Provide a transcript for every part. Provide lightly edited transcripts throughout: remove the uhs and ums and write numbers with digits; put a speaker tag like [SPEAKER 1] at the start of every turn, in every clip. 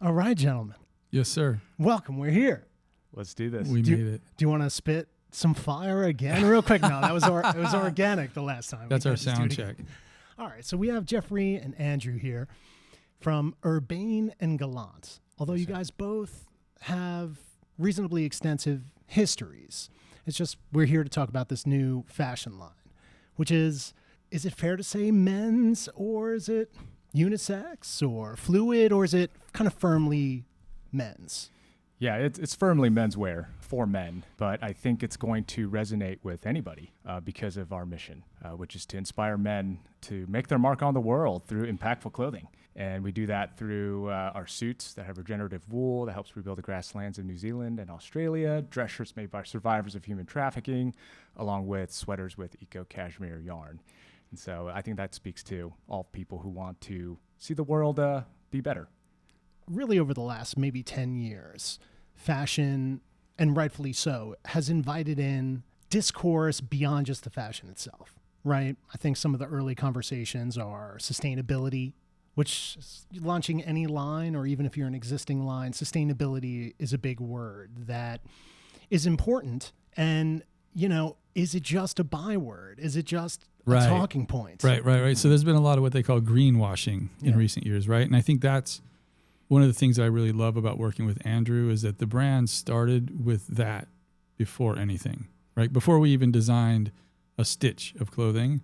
[SPEAKER 1] All right, gentlemen.
[SPEAKER 2] Yes, sir.
[SPEAKER 1] Welcome. We're here.
[SPEAKER 3] Let's do this.
[SPEAKER 2] We made it.
[SPEAKER 1] Do you want to spit some fire again real quick? No, it was organic the last time.
[SPEAKER 2] That's our sound check.
[SPEAKER 1] All right. So we have Jeffrey and Andrew here from Urbane and Gallant. Although you guys both have reasonably extensive histories. It's just we're here to talk about this new fashion line, which is it fair to say men's, or is it unisex or fluid, or is it kind of firmly men's?
[SPEAKER 3] Yeah, it's firmly menswear for men, but I think it's going to resonate with anybody because of our mission, which is to inspire men to make their mark on the world through impactful clothing. And we do that through our suits that have regenerative wool that helps rebuild the grasslands of New Zealand and Australia, dress shirts made by survivors of human trafficking, along with sweaters with eco-cashmere yarn. And so I think that speaks to all people who want to see the world be better.
[SPEAKER 1] Really, over the last maybe 10 years, fashion, and rightfully so, has invited in discourse beyond just the fashion itself, right? I think some of the early conversations are sustainability, which is launching any line, or even if you're an existing line, sustainability is a big word that is important. And, is it just a byword? Is it just a talking point?
[SPEAKER 2] Right. So there's been a lot of what they call greenwashing in recent years, right? And I think that's one of the things that I really love about working with Andrew is that the brand started with that before anything, right? Before we even designed a stitch of clothing,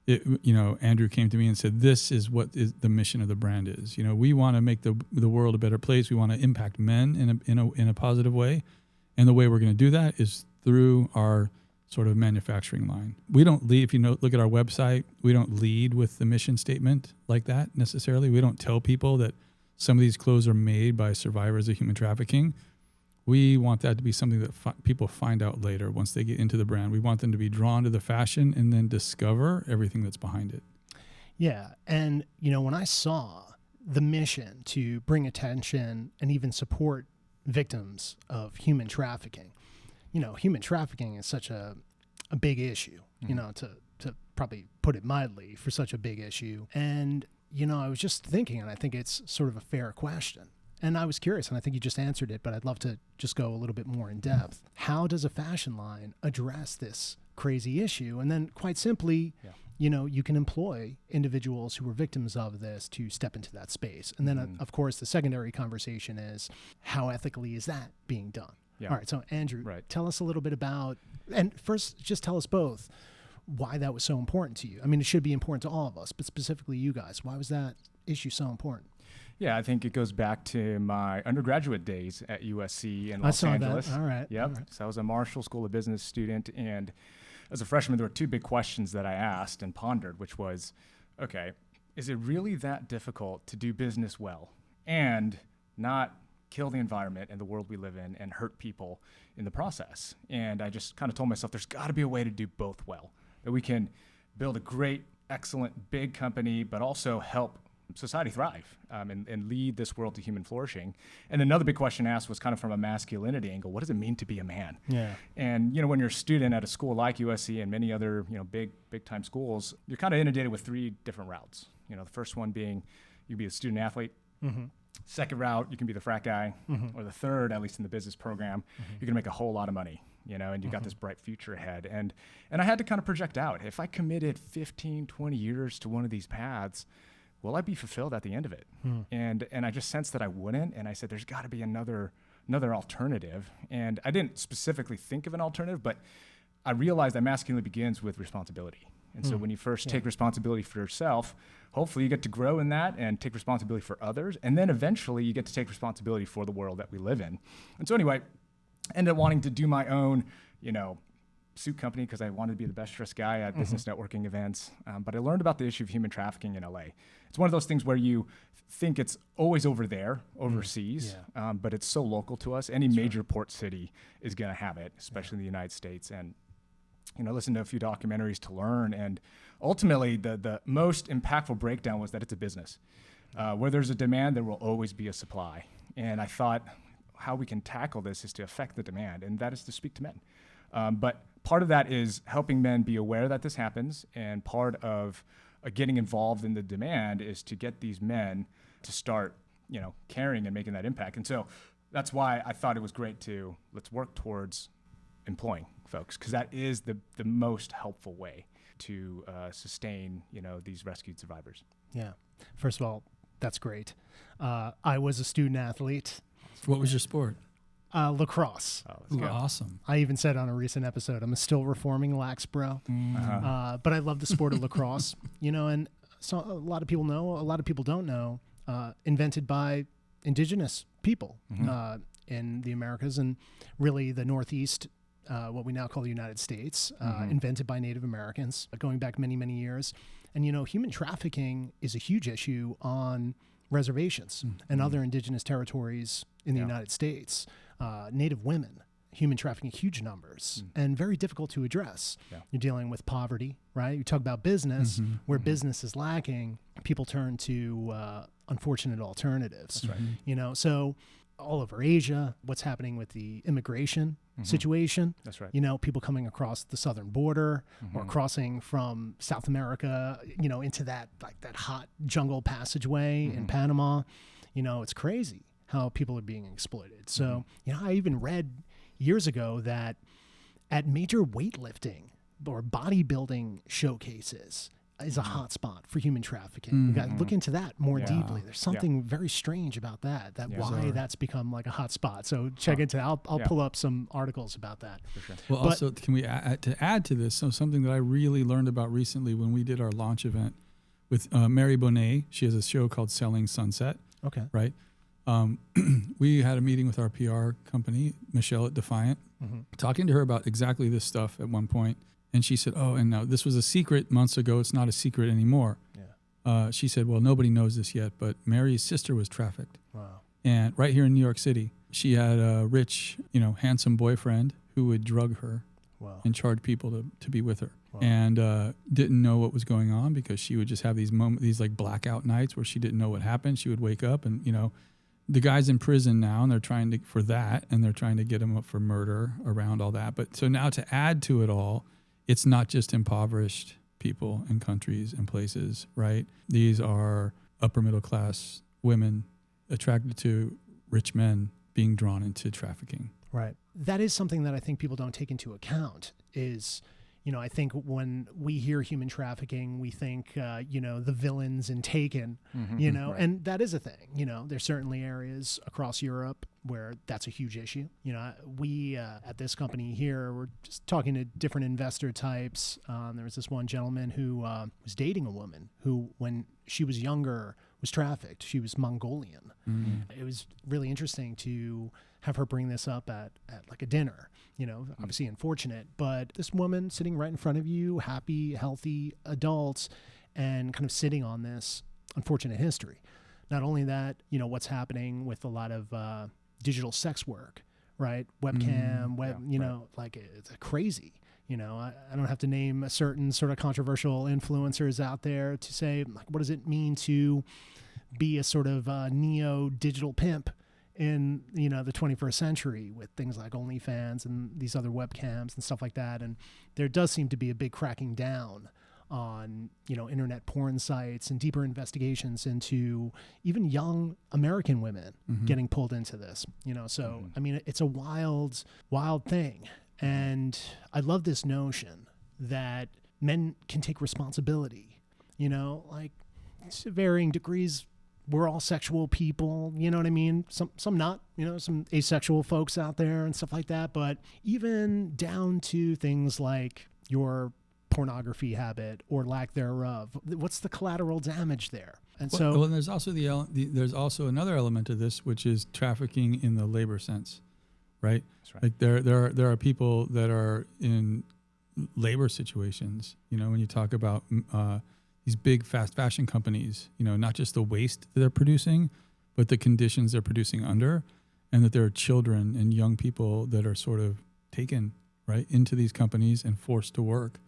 [SPEAKER 2] Andrew came to me and said, this is what the mission of the brand is. We want to make the world a better place. We want to impact men in a positive way. And the way we're going to do that is through our sort of manufacturing line. We don't lead, if you look at our website, we don't lead with the mission statement like that necessarily. We don't tell people that some of these clothes are made by survivors of human trafficking. We want that to be something that people find out later once they get into the brand. We want them to be drawn to the fashion and then discover everything that's behind it.
[SPEAKER 1] Yeah. And, when I saw the mission to bring attention and even support victims of human trafficking, human trafficking is such a big issue, to probably put it mildly, for such a big issue. And, I was just thinking, and I think it's sort of a fair question. And I was curious, and I think you just answered it, but I'd love to just go a little bit more in depth. How does a fashion line address this crazy issue? And then quite simply, you can employ individuals who were victims of this to step into that space. And then, of course, the secondary conversation is how ethically is that being done? Yeah. All right. So, Andrew, tell us a little bit about, and first, just tell us both why that was so important to you. I mean, it should be important to all of us, but specifically you guys. Why was that issue so important?
[SPEAKER 3] Yeah, I think it goes back to my undergraduate days at USC in Los Angeles.
[SPEAKER 1] That. All right.
[SPEAKER 3] Yep.
[SPEAKER 1] All right.
[SPEAKER 3] So I was a Marshall School of Business student, and as a freshman, there were two big questions that I asked and pondered, which was, okay, is it really that difficult to do business well and not kill the environment and the world we live in and hurt people in the process? And I just kind of told myself there's got to be a way to do both well, that we can build a great, excellent, big company, but also help society thrive and lead this world to human flourishing. And another big question asked was kind of from a masculinity angle. What does it mean to be a man? Yeah. And, when you're a student at a school like USC and many other, big time schools, you're kind of inundated with three different routes. The first one being you can be a student athlete. Mm-hmm. Second route, you can be the frat guy. Mm-hmm. Or the third, at least in the business program, you're going to make a whole lot of money, and you've got this bright future ahead. And I had to kind of project out, if I committed 15, 20 years to one of these paths, will I be fulfilled at the end of it? And I just sensed that I wouldn't. And I said, there's got to be another alternative. And I didn't specifically think of an alternative, but I realized that masculinity begins with responsibility. And so when you first take responsibility for yourself, hopefully you get to grow in that and take responsibility for others. And then eventually you get to take responsibility for the world that we live in. And so anyway, I ended up wanting to do my own, suit company because I wanted to be the best dressed guy at business networking events. But I learned about the issue of human trafficking in LA. It's one of those things where you think it's always over there, overseas, but it's so local to us. Any major port city is going to have it, especially in the United States. And listen to a few documentaries to learn. And ultimately, the most impactful breakdown was that it's a business. Where there's a demand, there will always be a supply. And I thought how we can tackle this is to affect the demand, and that is to speak to men. But part of that is helping men be aware that this happens, and part of getting involved in the demand is to get these men to start caring and making that impact. And so that's why I thought it was great let's work towards employing folks, because that is the most helpful way to sustain, these rescued survivors.
[SPEAKER 1] Yeah. First of all, that's great. I was a student athlete.
[SPEAKER 2] What was your sport?
[SPEAKER 1] Lacrosse.
[SPEAKER 2] Ooh, awesome.
[SPEAKER 1] I even said on a recent episode, I'm a still reforming lax bro. But I love the sport of lacrosse, and so a lot of people know, a lot of people don't know, invented by indigenous people in the Americas and really the Northeast, what we now call the United States, invented by Native Americans going back many, many years. And, human trafficking is a huge issue on reservations and other indigenous territories in the United States. Native women, human trafficking, huge numbers, and very difficult to address. Yeah. You're dealing with poverty, right? You talk about business, where business is lacking, people turn to unfortunate alternatives.
[SPEAKER 3] That's right.
[SPEAKER 1] So all over Asia, what's happening with the immigration situation.
[SPEAKER 3] That's right.
[SPEAKER 1] People coming across the southern border or crossing from South America, into that hot jungle passageway in Panama. It's crazy how people are being exploited. So, I even read years ago that at major weightlifting or bodybuilding showcases is a hot spot for human trafficking. You got to look into that more deeply. There's something very strange about that why that's become like a hot spot. So check into that. I'll pull up some articles about that.
[SPEAKER 3] For sure.
[SPEAKER 2] Well, also, can we add to this? So something that I really learned about recently when we did our launch event with Mary Bonet. She has a show called Selling Sunset.
[SPEAKER 1] Okay.
[SPEAKER 2] Right. We had a meeting with our PR company, Michelle at Defiant, talking to her about exactly this stuff at one point. And she said, and now this was a secret months ago. It's not a secret anymore. Yeah. She said, well, nobody knows this yet, but Mary's sister was trafficked.
[SPEAKER 1] Wow.
[SPEAKER 2] And right here in New York City, she had a rich, handsome boyfriend who would drug her and charge people to be with her. Wow. And didn't know what was going on because she would just have these like blackout nights where she didn't know what happened. She would wake up and, the guy's in prison now and they're trying to get him up for murder around all that. But so now to add to it all, it's not just impoverished people and countries and places, right? These are upper middle class women attracted to rich men being drawn into trafficking.
[SPEAKER 1] Right. That is something that I think people don't take into account is, I think when we hear human trafficking, we think, the villains in Taken, right. And that is a thing. There's certainly areas across Europe where that's a huge issue. We at this company here, we're just talking to different investor types. There was this one gentleman who was dating a woman who, when she was younger, was trafficked. She was Mongolian. It was really interesting to have her bring this up at like a dinner. Obviously unfortunate, but this woman sitting right in front of you, happy, healthy adults, and kind of sitting on this unfortunate history. Not only that, what's happening with a lot of digital sex work, right? Webcam, like it's crazy. I don't have to name a certain sort of controversial influencers out there to say, like, what does it mean to be a sort of neo-digital pimp in, the 21st century with things like OnlyFans and these other webcams and stuff like that. And there does seem to be a big cracking down on, internet porn sites and deeper investigations into even young American women getting pulled into this, so, I mean, it's a wild, wild thing. And I love this notion that men can take responsibility, like to varying degrees. We're all sexual people, you know what I mean? Some not, some asexual folks out there and stuff like that. But even down to things like your pornography habit or lack thereof, what's the collateral damage there? And
[SPEAKER 2] and there's also there's also another element to this, which is trafficking in the labor sense, right?
[SPEAKER 3] That's right.
[SPEAKER 2] Like there are people that are in labor situations. When you talk about these big fast fashion companies, not just the waste that they're producing, but the conditions they're producing under, and that there are children and young people that are sort of taken right into these companies and forced to work.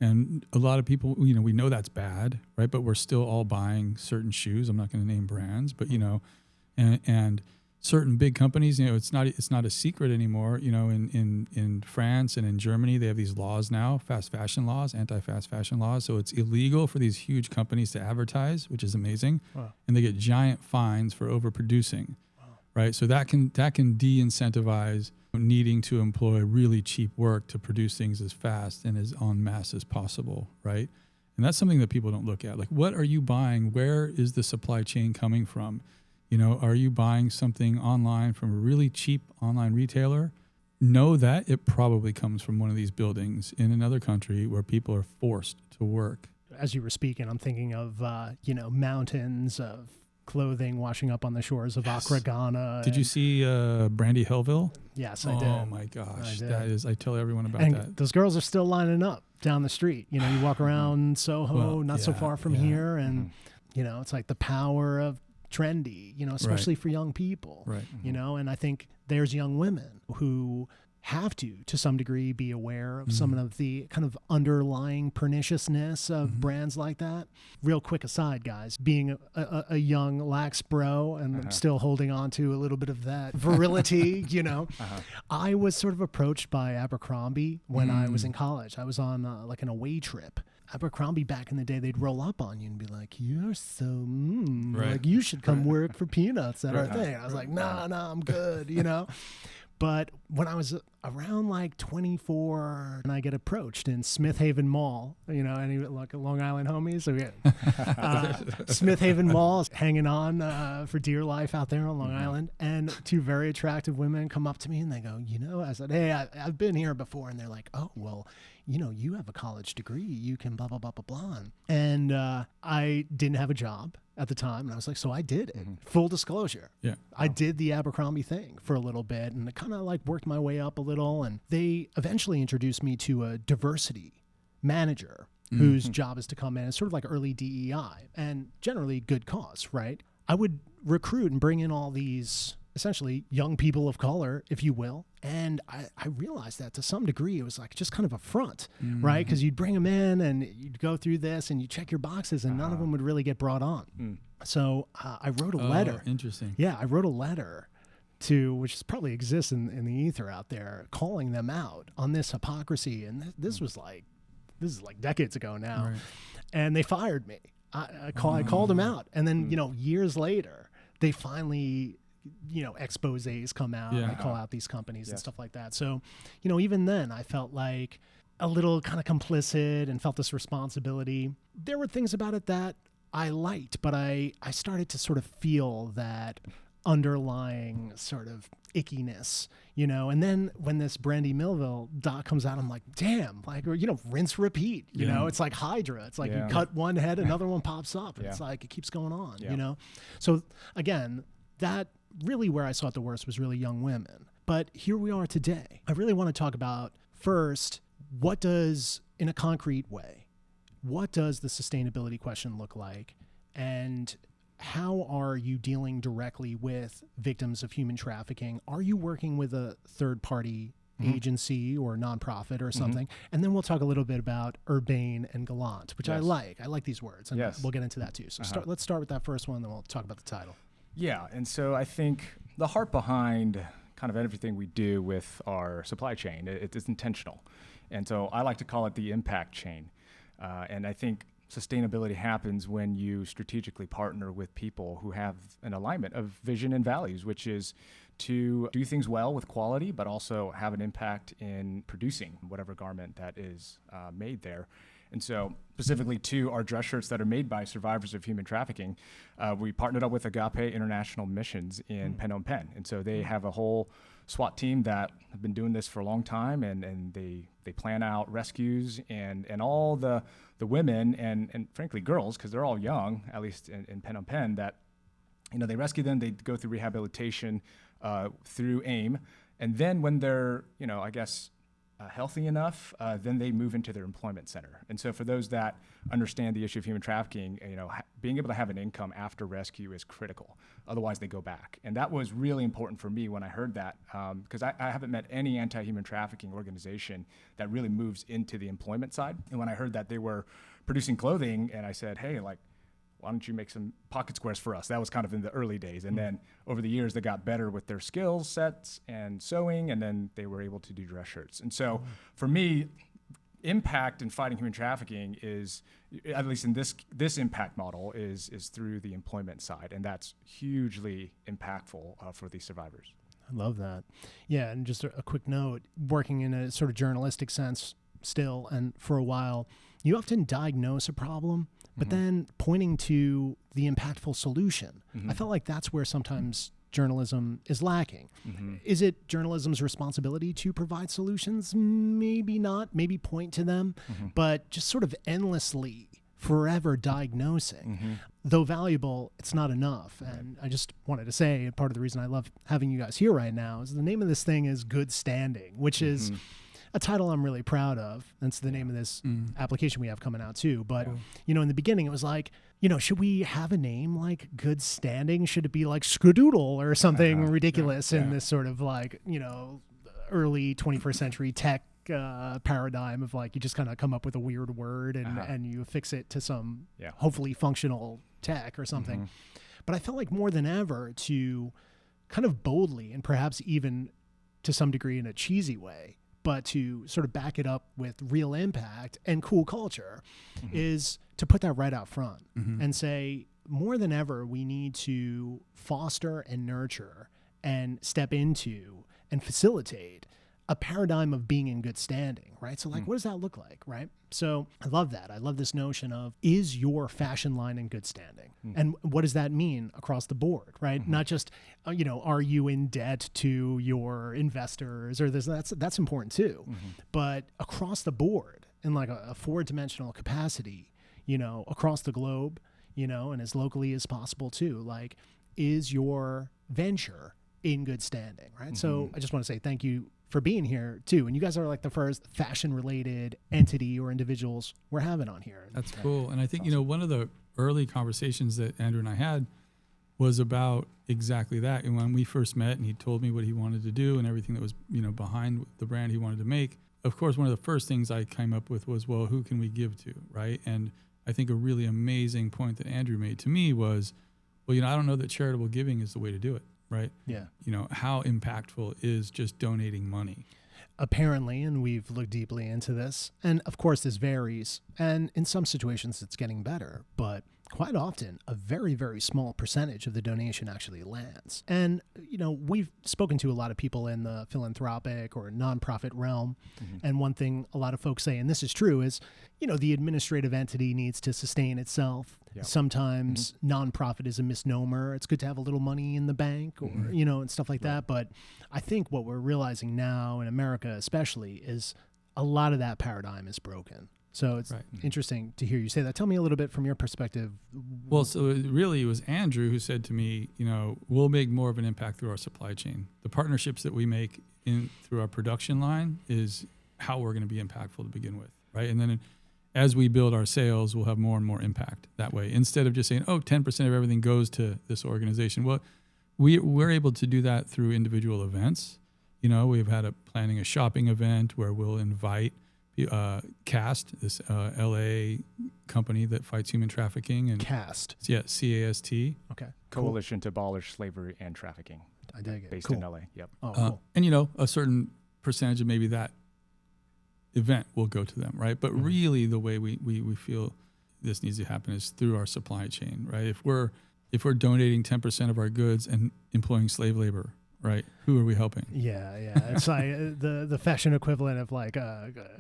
[SPEAKER 2] And a lot of people, we know that's bad, right? But we're still all buying certain shoes. I'm not going to name brands, but and certain big companies, it's not a secret anymore. In France and in Germany, they have these laws now, fast fashion laws, anti-fast fashion laws. So it's illegal for these huge companies to advertise, which is amazing.
[SPEAKER 1] Wow.
[SPEAKER 2] And they get giant fines for overproducing, right? So that can de-incentivize needing to employ really cheap work to produce things as fast and as en masse as possible, right? And that's something that people don't look at. Like, what are you buying? Where is the supply chain coming from? Are you buying something online from a really cheap online retailer? Know that it probably comes from one of these buildings in another country where people are forced to work.
[SPEAKER 1] As you were speaking, I'm thinking of, mountains of clothing washing up on the shores of Accra, Ghana.
[SPEAKER 2] Did you see Brandy Hillville?
[SPEAKER 1] Yes, I did.
[SPEAKER 2] Oh my gosh, I tell everyone about
[SPEAKER 1] and
[SPEAKER 2] that.
[SPEAKER 1] Those girls are still lining up down the street. You walk around Soho, so far from here, and it's like the power of trendy, especially for young people,
[SPEAKER 2] right?
[SPEAKER 1] And I think there's young women who have to some degree, be aware of some of the kind of underlying perniciousness of brands like that. Real quick aside, guys, being a young lax bro and still holding on to a little bit of that virility, I was sort of approached by Abercrombie when I was in college. I was on like an away trip. Abercrombie back in the day, they'd roll up on you and be like, "You're so like you should come work for peanuts at our thing." I was like, "Nah, I'm good," But when I was around like 24, and I get approached in Smith Haven Mall, any like Long Island homies, so Smith Haven Mall, hanging on for dear life out there on Long Island, and two very attractive women come up to me and they go, I said, "Hey, I've been here before," and they're like, "Oh, well, you have a college degree, you can blah, blah, blah, blah, blah." And I didn't have a job at the time. And I was like, so I did it. Full disclosure.
[SPEAKER 2] Yeah.
[SPEAKER 1] I did the Abercrombie thing for a little bit and kind of like worked my way up a little. And they eventually introduced me to a diversity manager whose job is to come in as sort of like early DEI and generally good cause, right? I would recruit and bring in all these essentially young people of color, if you will. And I realized that to some degree, it was like just kind of a front, right? Because you'd bring them in and you'd go through this and you check your boxes and none of them would really get brought on. So I wrote a letter.
[SPEAKER 2] Interesting.
[SPEAKER 1] Yeah, I wrote a letter to, which probably exists in the ether out there, calling them out on this hypocrisy. And this is like decades ago now. Right. And they fired me. I called them out. And then, years later, they finally... exposés come out. I call out these companies and stuff like that. So, even then I felt like a little kind of complicit and felt this responsibility. There were things about it that I liked, but I started to sort of feel that underlying sort of ickiness, and then when this Brandy Millville doc comes out, I'm like, damn, like, rinse, repeat, it's like Hydra. It's like you cut one head, another one pops up. And it's like, it keeps going on, So again, that really where I saw it the worst was really young women. But here we are today. I really want to talk about first, in a concrete way, what does the sustainability question look like? And how are you dealing directly with victims of human trafficking? Are you working with a third party agency or nonprofit or something? And then we'll talk a little bit about Urbane and Gallant, which I like these words. And we'll get into that too. So let's start with that first one, then we'll talk about the title.
[SPEAKER 3] Yeah, and so I think the heart behind kind of everything we do with our supply chain, it's intentional. And so I like to call it the impact chain. And I think sustainability happens when you strategically partner with people who have an alignment of vision and values, which is to do things well with quality, but also have an impact in producing whatever garment that is made there. And so specifically to our dress shirts that are made by survivors of human trafficking, we partnered up with Agape International Missions in Phnom Penh. And so they have a whole SWAT team that have been doing this for a long time, and they plan out rescues and all the women and frankly girls, because they're all young, at least in Phnom Penh, that they rescue them, they go through rehabilitation through AIM, and then when they're healthy enough, then they move into their employment center. And so for those that understand the issue of human trafficking, being able to have an income after rescue is critical. Otherwise, they go back. And that was really important for me when I heard that, because I haven't met any anti-human trafficking organization that really moves into the employment side. And when I heard that they were producing clothing, and I said, hey, why don't you make some pocket squares for us? That was kind of in the early days. And then over the years, they got better with their skill sets and sewing, and then they were able to do dress shirts. And so for me, impact in fighting human trafficking is, at least in this impact model, is through the employment side. And that's hugely impactful for these survivors.
[SPEAKER 1] I love that. Yeah, and just a quick note, working in a sort of journalistic sense still, and for a while, you often diagnose a problem, but then pointing to the impactful solution. I felt like that's where sometimes journalism is lacking. Is it journalism's responsibility to provide solutions? Maybe not, maybe point to them, but just sort of endlessly, forever diagnosing. Though valuable, it's not enough. And I just wanted to say, part of the reason I love having you guys here right now is the name of this thing is Good Standing, which is a title I'm really proud of. That's the name of this application we have coming out too. But, you know, in the beginning, it was like, you know, should we have a name like Good Standing? Should it be like Skradoodle or something ridiculous in this sort of like, you know, early 21st century tech paradigm of like, you just kind of come up with a weird word and you affix it to some hopefully functional tech or something. But I felt like more than ever to kind of boldly, and perhaps even to some degree in a cheesy way, but to sort of back it up with real impact and cool culture, is to put that right out front and say, more than ever, we need to foster and nurture and step into and facilitate a paradigm of being in good standing, right? So like, what does that look like, right? So I love that. I love this notion of, is your fashion line in good standing? And what does that mean across the board, right? Not just, you know, are you in debt to your investors or this, that's important too. But across the board in like a four-dimensional capacity, you know, across the globe, you know, and as locally as possible too, like, is your venture in good standing, right? So I just want to say thank you for being here too. And you guys are like the first fashion related entity or individuals we're having on here.
[SPEAKER 2] That's cool. And I think, you know, one of the early conversations that Andrew and I had was about exactly that. And when we first met and he told me what he wanted to do and everything that was, you know, behind the brand he wanted to make, of course, one of the first things I came up with was, well, who can we give to, right? And I think a really amazing point that Andrew made to me was, well, you know, I don't know that charitable giving is the way to do it. Right?
[SPEAKER 1] Yeah.
[SPEAKER 2] You know, how impactful is just donating money?
[SPEAKER 1] Apparently, and we've looked deeply into this, and of course this varies, and in some situations it's getting better, but quite often a very, very small percentage of the donation actually lands. And, you know, we've spoken to a lot of people in the philanthropic or nonprofit realm, and one thing a lot of folks say, and this is true, is, you know, the administrative entity needs to sustain itself. Sometimes nonprofit is a misnomer. It's good to have a little money in the bank or, you know, and stuff like that. But I think what we're realizing now in America especially is a lot of that paradigm is broken. So it's interesting to hear you say that. Tell me a little bit from your perspective.
[SPEAKER 2] Well, so it was Andrew who said to me, you know, we'll make more of an impact through our supply chain. The partnerships that we make through our production line is how we're going to be impactful to begin with, right? And then as we build our sales, we'll have more and more impact that way. Instead of just saying, oh, 10% of everything goes to this organization. Well, we're able to do that through individual events. You know, we've had planning a shopping event where we'll invite CAST, this LA company that fights human trafficking. And
[SPEAKER 1] CAST.
[SPEAKER 2] Yeah, CAST.
[SPEAKER 1] Okay.
[SPEAKER 3] Coalition to Abolish Slavery and Trafficking.
[SPEAKER 1] I dig it.
[SPEAKER 3] Based
[SPEAKER 1] Cool.
[SPEAKER 3] in LA. Yep.
[SPEAKER 1] Oh, cool.
[SPEAKER 2] And, you know, a certain percentage of maybe that event will go to them, right? But really the way we feel this needs to happen is through our supply chain, right? If we're donating 10% of our goods and employing slave labor, right? Who are we helping?
[SPEAKER 1] Yeah. It's like the fashion equivalent of like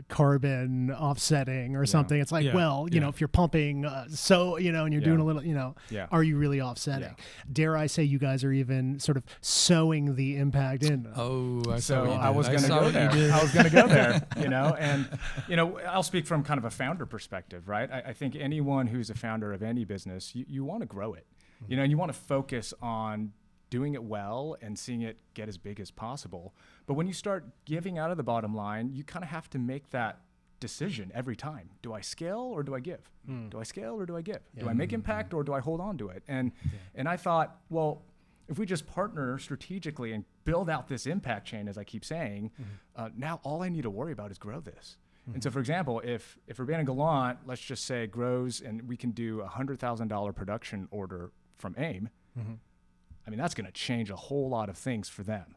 [SPEAKER 1] carbon offsetting or something. It's like, well, you know, if you're pumping, you know, and you're doing a little, you know, are you really offsetting? Dare I say you guys are even sort of sowing the impact in?
[SPEAKER 2] Oh, I
[SPEAKER 3] was going to go there. I was going to go there, you know, and, you know, I'll speak from kind of a founder perspective, right? I think anyone who's a founder of any business, you want to grow it, you know, and you want to focus on doing it well and seeing it get as big as possible. But when you start giving out of the bottom line, you kind of have to make that decision every time. Do I scale or do I give? Do I scale or do I give? Do I make impact or do I hold on to it? And I thought, well, if we just partner strategically and build out this impact chain, as I keep saying, now all I need to worry about is grow this. And so, for example, if Urbane Gallant, let's just say, grows and we can do a $100,000 production order from AIM, I mean, that's going to change a whole lot of things for them.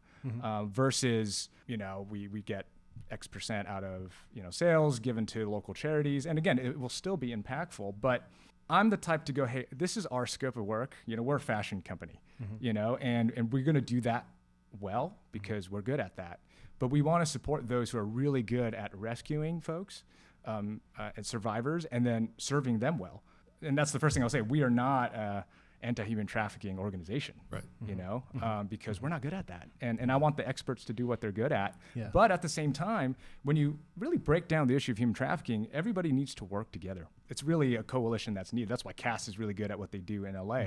[SPEAKER 3] Versus, we get X percent out of, sales given to local charities. And again, it will still be impactful, but I'm the type to go, hey, this is our scope of work. We're a fashion company, and we're going to do that well because we're good at that. But we want to support those who are really good at rescuing folks and survivors and then serving them well. And that's the first thing I'll say. We are not anti-human trafficking organization, right? Because we're not good at that. And I want the experts to do what they're good at. Yeah. But at the same time, when you really break down the issue of human trafficking, everybody needs to work together. It's really a coalition that's needed. That's why CAS is really good at what they do in LA,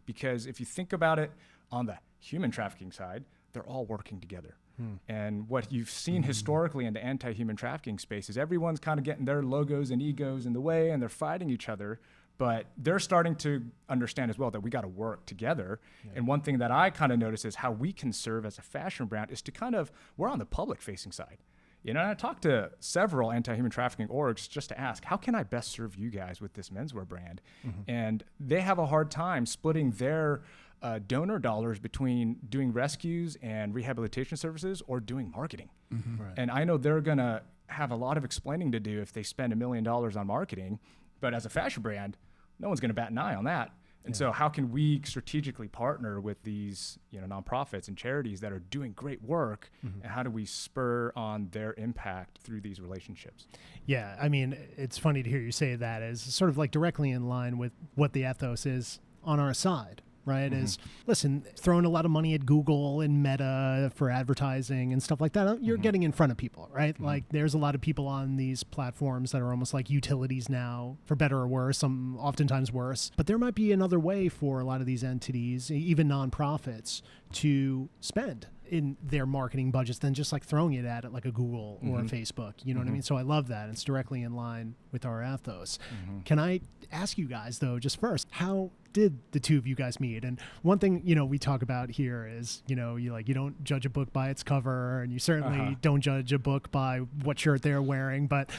[SPEAKER 3] because if you think about it on the human trafficking side, they're all working together. And what you've seen historically in the anti-human trafficking space is everyone's kind of getting their logos and egos in the way and they're fighting each other. But they're starting to understand as well that we got to work together. Yeah. And one thing that I kind of notice is how we can serve as a fashion brand is to we're on the public facing side. And I talked to several anti-human trafficking orgs just to ask, how can I best serve you guys with this menswear brand? And they have a hard time splitting their donor dollars between doing rescues and rehabilitation services or doing marketing. Right. And I know they're going to have a lot of explaining to do if they spend $1 million on marketing. But as a fashion brand, no one's going to bat an eye on that. And so how can we strategically partner with these nonprofits and charities that are doing great work, and how do we spur on their impact through these relationships?
[SPEAKER 1] Yeah, I mean, it's funny to hear you say that as sort of like directly in line with what the ethos is on our side. Right? Is, listen, throwing a lot of money at Google and Meta for advertising and stuff like that, you're getting in front of people, right? Like there's a lot of people on these platforms that are almost like utilities now, for better or worse, some oftentimes worse. But there might be another way for a lot of these entities, even nonprofits, to spend in their marketing budgets than just like throwing it at it like a Google or a Facebook. You know what I mean? So I love that. It's directly in line with our ethos. Can I ask you guys, though, just first, how did the two of you guys meet? And one thing, we talk about here is, you don't judge a book by its cover, and you certainly don't judge a book by what shirt they're wearing. But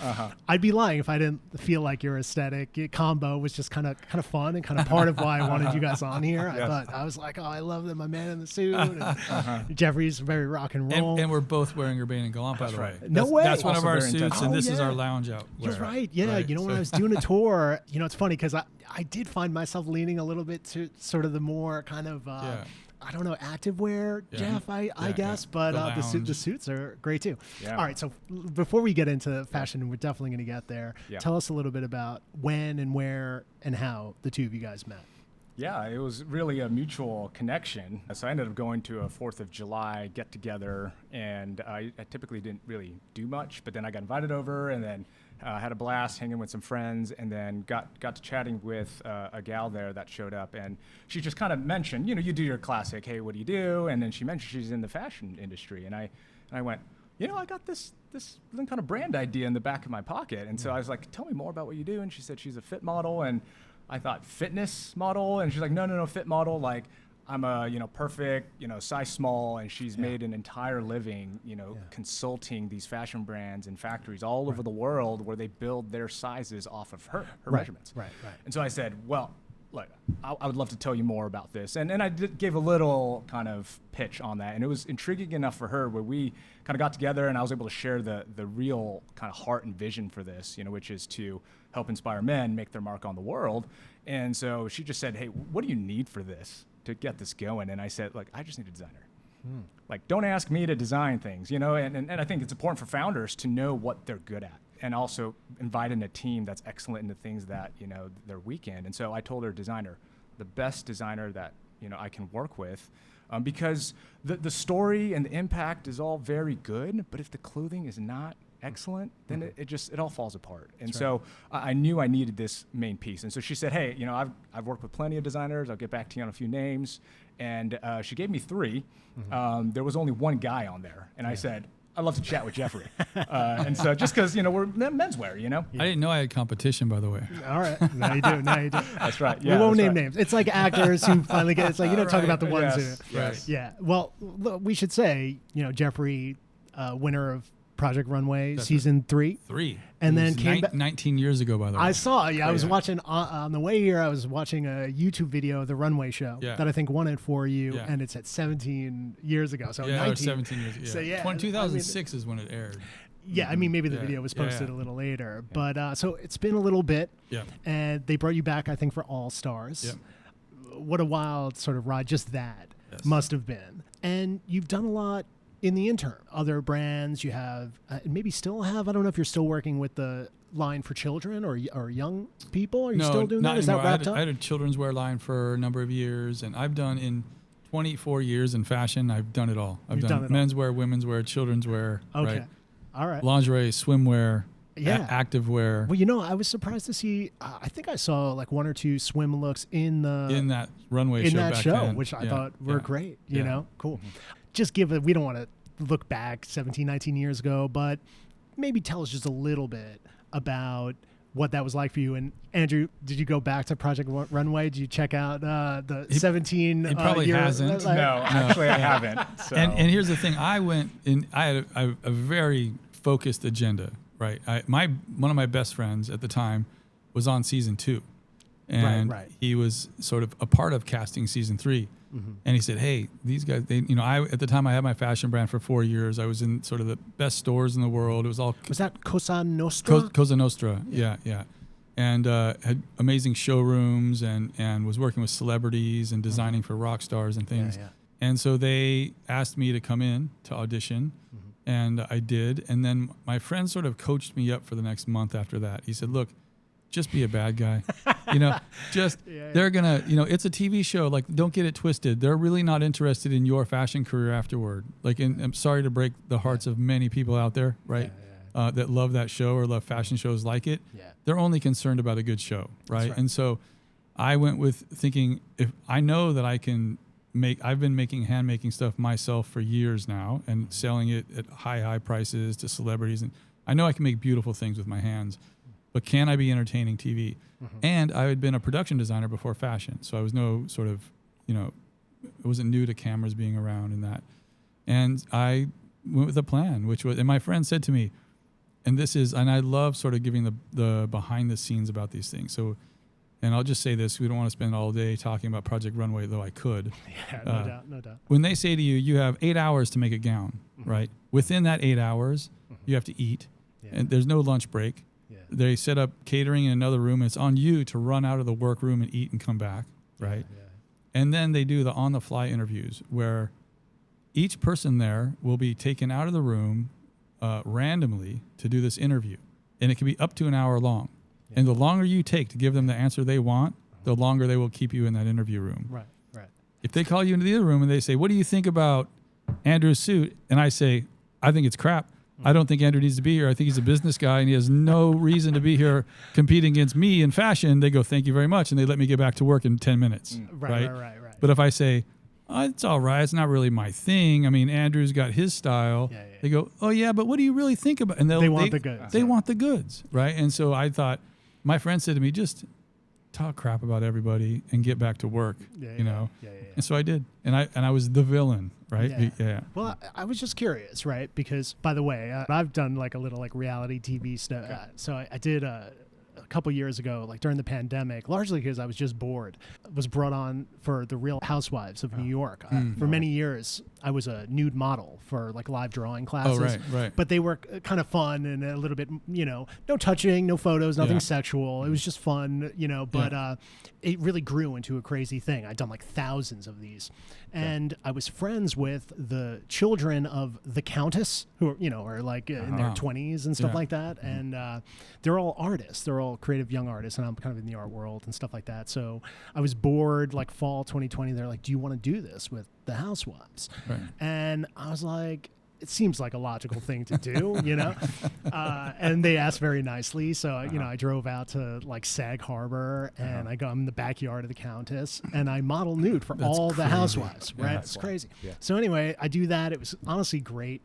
[SPEAKER 1] I'd be lying if I didn't feel like your aesthetic combo was just kind of fun and kind of part of why I wanted you guys on here. I was like, oh, I love that my man in the suit. And Jeffrey's very rock and roll.
[SPEAKER 2] And we're both wearing Urbane Gallant, by the way.
[SPEAKER 1] No way.
[SPEAKER 2] That's one of our suits, and this is our lounge out.
[SPEAKER 1] You're right. Yeah. Right. When I was doing a tour, it's funny because I did find myself leaning a little bit to sort of the more kind of, I don't know, active wear, Jeff, I guess, but the suits are great too. Yeah. All right. So before we get into fashion, we're definitely going to get there. Yeah. Tell us a little bit about when and where and how the two of you guys met.
[SPEAKER 3] Yeah, it was really a mutual connection. So I ended up going to a 4th of July get-together, and I typically didn't really do much, but then I got invited over, and then had a blast hanging with some friends, and then got to chatting with a gal there that showed up, and she just kind of mentioned, you do your classic, hey, what do you do? And then she mentioned she's in the fashion industry, and I went, I got this kind of brand idea in the back of my pocket, and so I was like, tell me more about what you do, and she said she's a fit model, and I thought fitness model, and she's like, no, fit model. Like I'm a, perfect, size small, and she's made an entire living, consulting these fashion brands and factories all over the world where they build their sizes off of her measurements. Right. And so I said, well, look, I would love to tell you more about this. And I gave a little kind of pitch on that, and it was intriguing enough for her where we kind of got together, and I was able to share the real kind of heart and vision for this, which is to help inspire men make their mark on the world. And so she just said, hey, what do you need for this to get this going? And I said, look, I just need a designer. Like, don't ask me to design things, and I think it's important for founders to know what they're good at, and also invite in a team that's excellent in the things that, they're weak in. And so I told her designer, the best designer that, I can work with, because the story and the impact is all very good, but if the clothing is not excellent, then it all falls apart. And so I knew I needed this main piece. And so she said, hey, I've worked with plenty of designers. I'll get back to you on a few names. And she gave me 3. There was only one guy on there. And I said, I'd love to chat with Jeffrey. And so just because, we're menswear,
[SPEAKER 2] I didn't know I had competition, by the way.
[SPEAKER 1] all right. Now you do.
[SPEAKER 3] That's right. Yeah,
[SPEAKER 1] we won't name names. It's like actors who finally get, it's like, talk about the ones who.
[SPEAKER 3] Yes.
[SPEAKER 1] Yeah. Well, we should say, Jeffrey, winner of Project Runway
[SPEAKER 2] That's
[SPEAKER 1] season 3.
[SPEAKER 2] 3.
[SPEAKER 1] And
[SPEAKER 2] It
[SPEAKER 1] then
[SPEAKER 2] was
[SPEAKER 1] came back.
[SPEAKER 2] 19 years ago, by the way.
[SPEAKER 1] I saw, I was
[SPEAKER 2] Yeah.
[SPEAKER 1] watching on the way here. I was watching a YouTube video of the runway show
[SPEAKER 2] Yeah.
[SPEAKER 1] that I think won it for you,
[SPEAKER 2] Yeah.
[SPEAKER 1] and it's at 17 years ago. So
[SPEAKER 2] yeah,
[SPEAKER 1] 19.
[SPEAKER 2] or 17 years ago.
[SPEAKER 1] So, yeah,
[SPEAKER 2] 2006 is when it aired.
[SPEAKER 1] Yeah, I mean, maybe the
[SPEAKER 2] Yeah.
[SPEAKER 1] video was
[SPEAKER 2] Yeah,
[SPEAKER 1] posted
[SPEAKER 2] yeah.
[SPEAKER 1] a little later, but so it's been a little bit,
[SPEAKER 2] Yeah.
[SPEAKER 1] and they brought you back, I think, for All Stars.
[SPEAKER 2] Yep.
[SPEAKER 1] What a wild sort of ride just that
[SPEAKER 2] Yes.
[SPEAKER 1] must have been. And you've done a lot in the interim. Other brands you have, maybe still have. I don't know if you're still working with the line for children or young people. Are you still doing
[SPEAKER 2] not
[SPEAKER 1] that? Is that
[SPEAKER 2] anymore.
[SPEAKER 1] wrapped up?
[SPEAKER 2] I had a children's wear line for a number of years, and I've done in 24 years in fashion. I've done it all. I've
[SPEAKER 1] You've
[SPEAKER 2] done
[SPEAKER 1] done it all.
[SPEAKER 2] menswear, women's wear, children's wear,
[SPEAKER 1] Okay.
[SPEAKER 2] right?
[SPEAKER 1] All right.
[SPEAKER 2] Lingerie, swimwear,
[SPEAKER 1] Yeah.
[SPEAKER 2] active wear.
[SPEAKER 1] Well, I was surprised to see. I think I saw like 1 or 2 swim looks in
[SPEAKER 2] in that runway
[SPEAKER 1] in
[SPEAKER 2] show
[SPEAKER 1] that
[SPEAKER 2] back
[SPEAKER 1] show,
[SPEAKER 2] then.
[SPEAKER 1] which I
[SPEAKER 2] Yeah,
[SPEAKER 1] thought were
[SPEAKER 2] yeah.
[SPEAKER 1] great. You
[SPEAKER 2] Yeah.
[SPEAKER 1] know, cool. Just we don't want to look back 17, 19 years ago, but maybe tell us just a little bit about what that was like for you. And Andrew, did you go back to Project Runway? Did you check out the 17?
[SPEAKER 2] he probably
[SPEAKER 1] year,
[SPEAKER 2] hasn't.
[SPEAKER 3] No, actually, I haven't. So.
[SPEAKER 2] And here's the thing: I went in. I had a very focused agenda. Right. One of my best friends at the time was on season 2, and
[SPEAKER 1] Right.
[SPEAKER 2] he was sort of a part of casting season 3.
[SPEAKER 1] Mm-hmm.
[SPEAKER 2] And he said, "Hey, these guys. At the time I had my fashion brand for 4 years. I was in sort of the best stores in the world. It was all
[SPEAKER 1] Was that Cosa Nostra?
[SPEAKER 2] Cosa Nostra. Yeah. And had amazing showrooms and was working with celebrities and designing for rock stars and things.
[SPEAKER 1] Yeah.
[SPEAKER 2] And so they asked me to come in to audition, and I did. And then my friend sort of coached me up for the next month after that. He said, "Look, just be a bad guy. They're going to, it's a TV show. Like, don't get it twisted. They're really not interested in your fashion career afterward. Like, and I'm sorry to break the hearts of many people out there, right? That love that show or love fashion shows like it.
[SPEAKER 1] Yeah.
[SPEAKER 2] They're only concerned about a good show, right?
[SPEAKER 1] right.
[SPEAKER 2] And so I went with thinking, if I know that I can I've been making hand-making stuff myself for years now and selling it at high prices to celebrities. And I know I can make beautiful things with my hands, but can I be entertaining TV? And I had been a production designer before fashion. So I was no sort of, it wasn't new to cameras being around and that. And I went with a plan, and my friend said to me, and I love sort of giving the behind the scenes about these things. So, and I'll just say this, we don't want to spend all day talking about Project Runway, though I could.
[SPEAKER 1] Yeah, no doubt.
[SPEAKER 2] When they say to you, you have 8 hours to make a gown, right? Within that 8 hours, you have to eat, and there's no lunch break.
[SPEAKER 1] Yeah.
[SPEAKER 2] They set up catering in another room, and it's on you to run out of the workroom and eat and come back, right?
[SPEAKER 1] Yeah.
[SPEAKER 2] And then they do the on-the-fly interviews where each person there will be taken out of the room randomly to do this interview. And it can be up to an hour long. Yeah. And the longer you take to give them the answer they want, the longer they will keep you in that interview room.
[SPEAKER 1] Right.
[SPEAKER 2] If they call you into the other room and they say, "What do you think about Andrew's suit?" And I say, "I think it's crap. I don't think Andrew needs to be here. I think he's a business guy and he has no reason to be here competing against me in fashion," they go, "Thank you very much." And they let me get back to work in 10 minutes. Right. But if I say, "Oh, it's all right. It's not really my thing. I mean, Andrew's got his style." They go, "Oh yeah, but what do you really think about?" And
[SPEAKER 1] they want the goods.
[SPEAKER 2] They want the goods. Right. And so I thought, my friend said to me, "Just talk crap about everybody and get back to work."
[SPEAKER 1] Yeah.
[SPEAKER 2] And so I did. And I was the villain. Right. Yeah.
[SPEAKER 1] Well, I was just curious, right? Because, by the way, I've done like a little like reality TV stuff. So I did a couple years ago, like during the pandemic, largely because I was just bored, was brought on for the Real Housewives of New York. For many years, I was a nude model for like live drawing classes.
[SPEAKER 2] Oh, right.
[SPEAKER 1] But they were kind of fun and a little bit, no touching, no photos, nothing sexual. It was just fun, but it really grew into a crazy thing. I'd done like thousands of these. And I was friends with the children of the Countess, who are like in their 20s and stuff like that. And they're all artists. They're all creative young artists. And I'm kind of in the art world and stuff like that. So I was bored, like fall 2020. They're like, "Do you want to do this with the Housewives?" Right. And I was like, it seems like a logical thing to do, and they asked very nicely. So, I drove out to like Sag Harbor and I go in the backyard of the Countess and I model nude for all the Housewives, right? It's crazy. Yeah. So anyway, I do that. It was honestly great.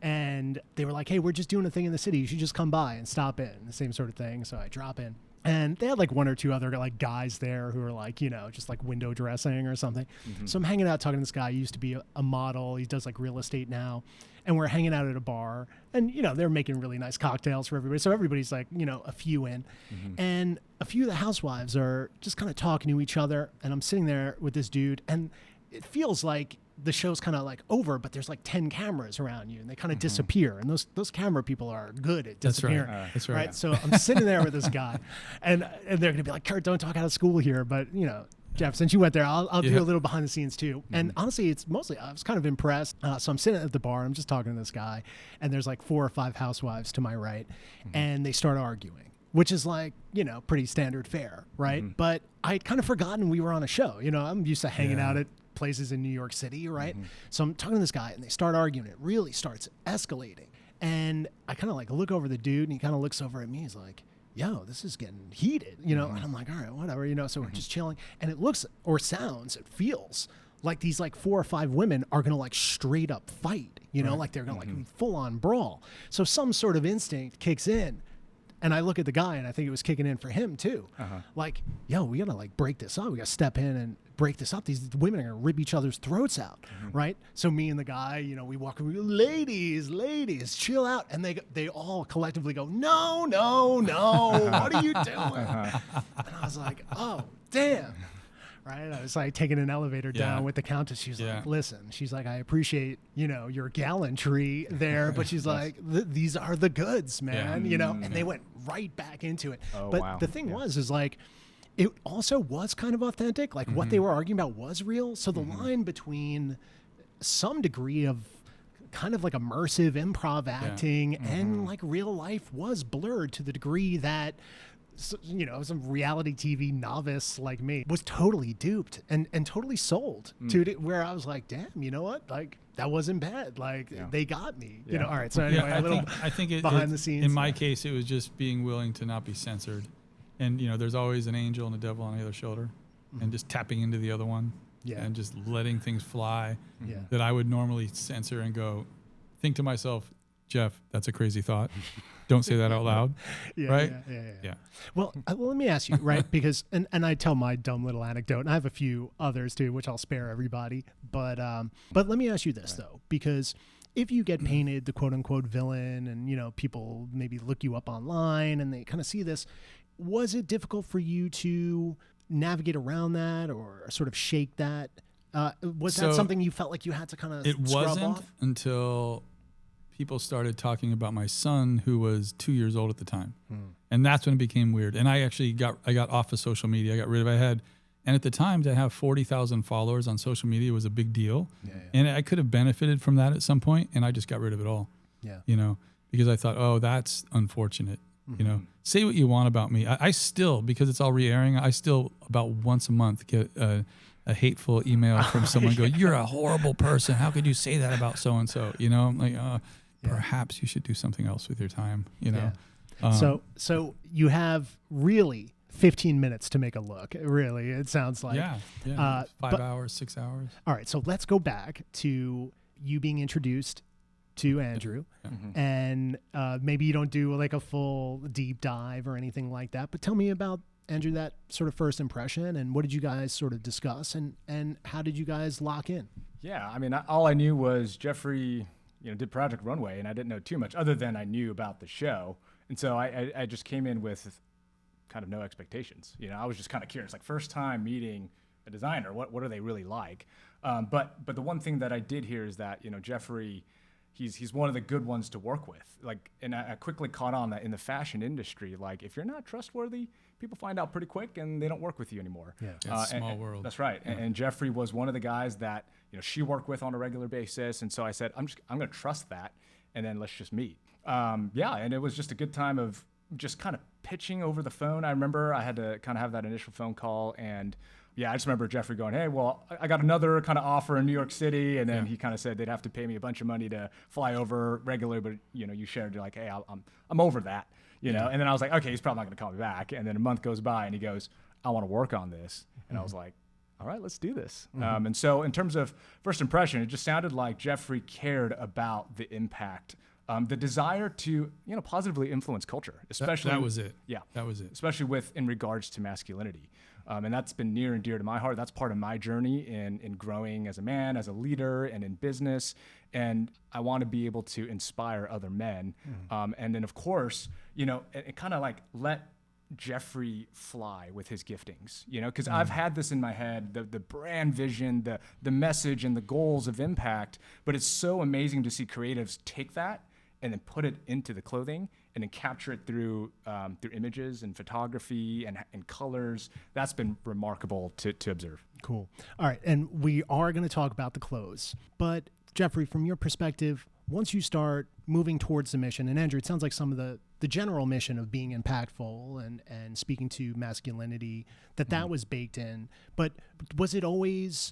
[SPEAKER 1] And they were like, "Hey, we're just doing a thing in the city. You should just come by and stop in." The same sort of thing. So I drop in. And they had like one or two other like guys there who were like, just like window dressing or something. So I'm hanging out talking to this guy. He used to be a model. He does like real estate now. And we're hanging out at a bar, and they're making really nice cocktails for everybody. So everybody's like, a few in, and a few of the housewives are just kind of talking to each other. And I'm sitting there with this dude, and it feels like the show's kind of like over, but there's like 10 cameras around you, and they kind of disappear. And those camera people are good at disappearing.
[SPEAKER 2] That's right.
[SPEAKER 1] So I'm sitting there with this guy, and they're gonna be like, Kurt, don't talk out of school here. But Jeff, since you went there, I'll do a little behind the scenes too. And honestly, it's mostly, I was kind of impressed. So I'm sitting at the bar, I'm just talking to this guy, and there's like 4 or 5 housewives to my right, and they start arguing, which is like, pretty standard fare, right? But I'd kind of forgotten we were on a show. I'm used to hanging out at places in New York City, right? So I'm talking to this guy, and they start arguing. It really starts escalating. And I kind of like look over the dude, and he kind of looks over at me. He's like, yo, this is getting heated, and I'm like, all right, whatever, so we're just chilling. And it looks or sounds, it feels like these like 4 or 5 women are going to like straight up fight, like they're going to like full on brawl. So some sort of instinct kicks in. And I look at the guy, and I think it was kicking in for him too. Like, yo, we got to like break this up. We got to step in and break this up. These women are going to rip each other's throats out, right? So me and the guy, we walk, we go, ladies, chill out. And they all collectively go, no, what are you doing? And I was like, oh, damn. Right? I was like taking an elevator down with the countess. She's like, listen, she's like, I appreciate, your gallantry there, but she's like, these are the goods, man, and they went right back into it. But the thing is like, it also was kind of authentic. Like what they were arguing about was real. So the line between some degree of kind of like immersive improv acting and like real life was blurred to the degree that some reality TV novice like me was totally duped and totally sold to it, where I was like, damn, you know what? Like that wasn't bad. Like they got me, all right. So anyway,
[SPEAKER 2] I think it,
[SPEAKER 1] behind the scenes.
[SPEAKER 2] In my case, it was just being willing to not be censored. And, there's always an angel and a devil on the other shoulder, and just tapping into the other one and just letting things fly that I would normally censor and go, think to myself, Jeff, that's a crazy thought. Don't say that out loud. Right? Yeah.
[SPEAKER 1] Well, let me ask you, right? Because, and I tell my dumb little anecdote, and I have a few others too, which I'll spare everybody. But let me ask you this though, because if you get painted the quote unquote villain, and, people maybe look you up online and they kind of see this, was it difficult for you to navigate around that or sort of shake that? Was that something you felt like you had to kind of scrub off?
[SPEAKER 2] It wasn't until people started talking about my son, who was 2 years old at the time. And that's when it became weird. And I actually got off of social media. I got rid of it. And at the time, to have 40,000 followers on social media was a big deal. And I could have benefited from that at some point, and I just got rid of it all. Because I thought, oh, that's unfortunate. Say what you want about me. I still, because it's all re-airing, I still about once a month get a hateful email from someone go, you're a horrible person. How could you say that about so-and-so? I'm like, perhaps you should do something else with your time,
[SPEAKER 1] So you have really 15 minutes to make a look. Really, it sounds like.
[SPEAKER 2] 5 hours, 6 hours.
[SPEAKER 1] All right. So let's go back to you being introduced to Andrew, and maybe you don't do like a full deep dive or anything like that, but tell me about Andrew, that sort of first impression, and what did you guys sort of discuss, and how did you guys lock in?
[SPEAKER 3] Yeah, I mean, all I knew was Jeffrey, did Project Runway, and I didn't know too much other than I knew about the show. And so I just came in with kind of no expectations. I was just kind of curious, like first time meeting a designer, what are they really like? But the one thing that I did hear is that, Jeffrey, he's one of the good ones to work with. Like, and I quickly caught on that in the fashion industry, like if you're not trustworthy, people find out pretty quick and they don't work with you anymore.
[SPEAKER 2] Yeah, it's a small world.
[SPEAKER 3] That's right. Yeah. And Jeffrey was one of the guys that, she worked with on a regular basis. And so I said, I'm going to trust that. And then let's just meet. And it was just a good time of just kind of pitching over the phone. I remember I had to kind of have that initial phone call, and I just remember Jeffrey going, hey, well, I got another kind of offer in New York City. And then he kind of said they'd have to pay me a bunch of money to fly over regularly. But, you shared, you're like, hey, I'm over that, And then I was like, okay, he's probably not going to call me back. And then a month goes by and he goes, I want to work on this. And I was like, all right, let's do this.
[SPEAKER 1] Mm-hmm.
[SPEAKER 3] And so in terms of first impression, it just sounded like Jeffrey cared about the impact the desire to, positively influence culture, especially
[SPEAKER 2] that was it.
[SPEAKER 3] Yeah,
[SPEAKER 2] That was it.
[SPEAKER 3] especially in regards to masculinity. And that's been near and dear to my heart. That's part of my journey in growing as a man, as a leader, and in business. And I want to be able to inspire other men. And then, of course, it kind of like let Jeffrey fly with his giftings, because I've had this in my head, the brand vision, the message and the goals of impact. But it's so amazing to see creatives take that and then put it into the clothing and then capture it through images and photography and colors. That's been remarkable to observe.
[SPEAKER 1] Cool. All right. And we are going to talk about the clothes. But Jeffrey, from your perspective, once you start moving towards the mission, and Andrew, it sounds like some of the general mission of being impactful and speaking to masculinity, that was baked in. But was it always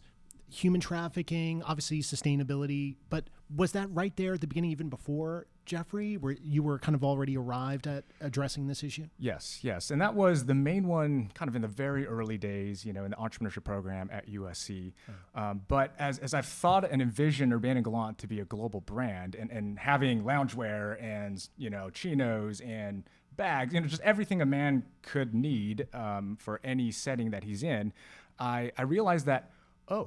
[SPEAKER 1] human trafficking, obviously sustainability, but was that right there at the beginning, even before Jeffrey, where you were kind of already arrived at addressing this issue?
[SPEAKER 3] Yes. And that was the main one kind of in the very early days, in the entrepreneurship program at USC. But as I've thought and envisioned Urbane Gallant to be a global brand and having loungewear and, chinos and bags, just everything a man could need for any setting that he's in, I realized that,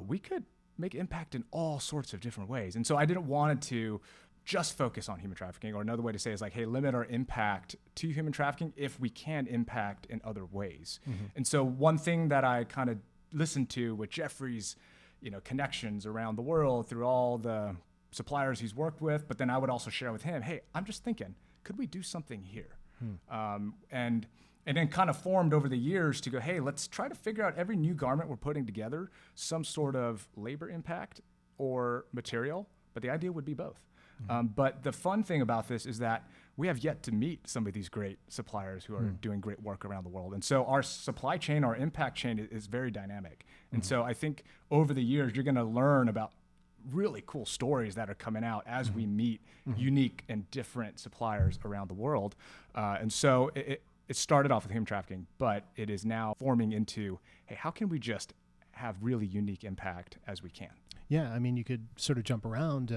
[SPEAKER 3] we could make impact in all sorts of different ways. And so I didn't want it to just focus on human trafficking, or another way to say is like, hey, limit our impact to human trafficking if we can impact in other ways. And so one thing that I kind of listened to with Jeffrey's, connections around the world through all the suppliers he's worked with, but then I would also share with him, hey, I'm just thinking, could we do something here? And then kind of formed over the years to go, hey, let's try to figure out every new garment we're putting together, some sort of labor impact or material, but the idea would be both. But the fun thing about this is that we have yet to meet some of these great suppliers who are doing great work around the world. And so our supply chain, our impact chain is very dynamic. And so I think over the years, you're going to learn about really cool stories that are coming out as we meet unique and different suppliers around the world. And so it started off with human trafficking, but it is now forming into, hey, how can we just have really unique impact as we can?
[SPEAKER 1] Yeah, I mean, you could sort of jump around,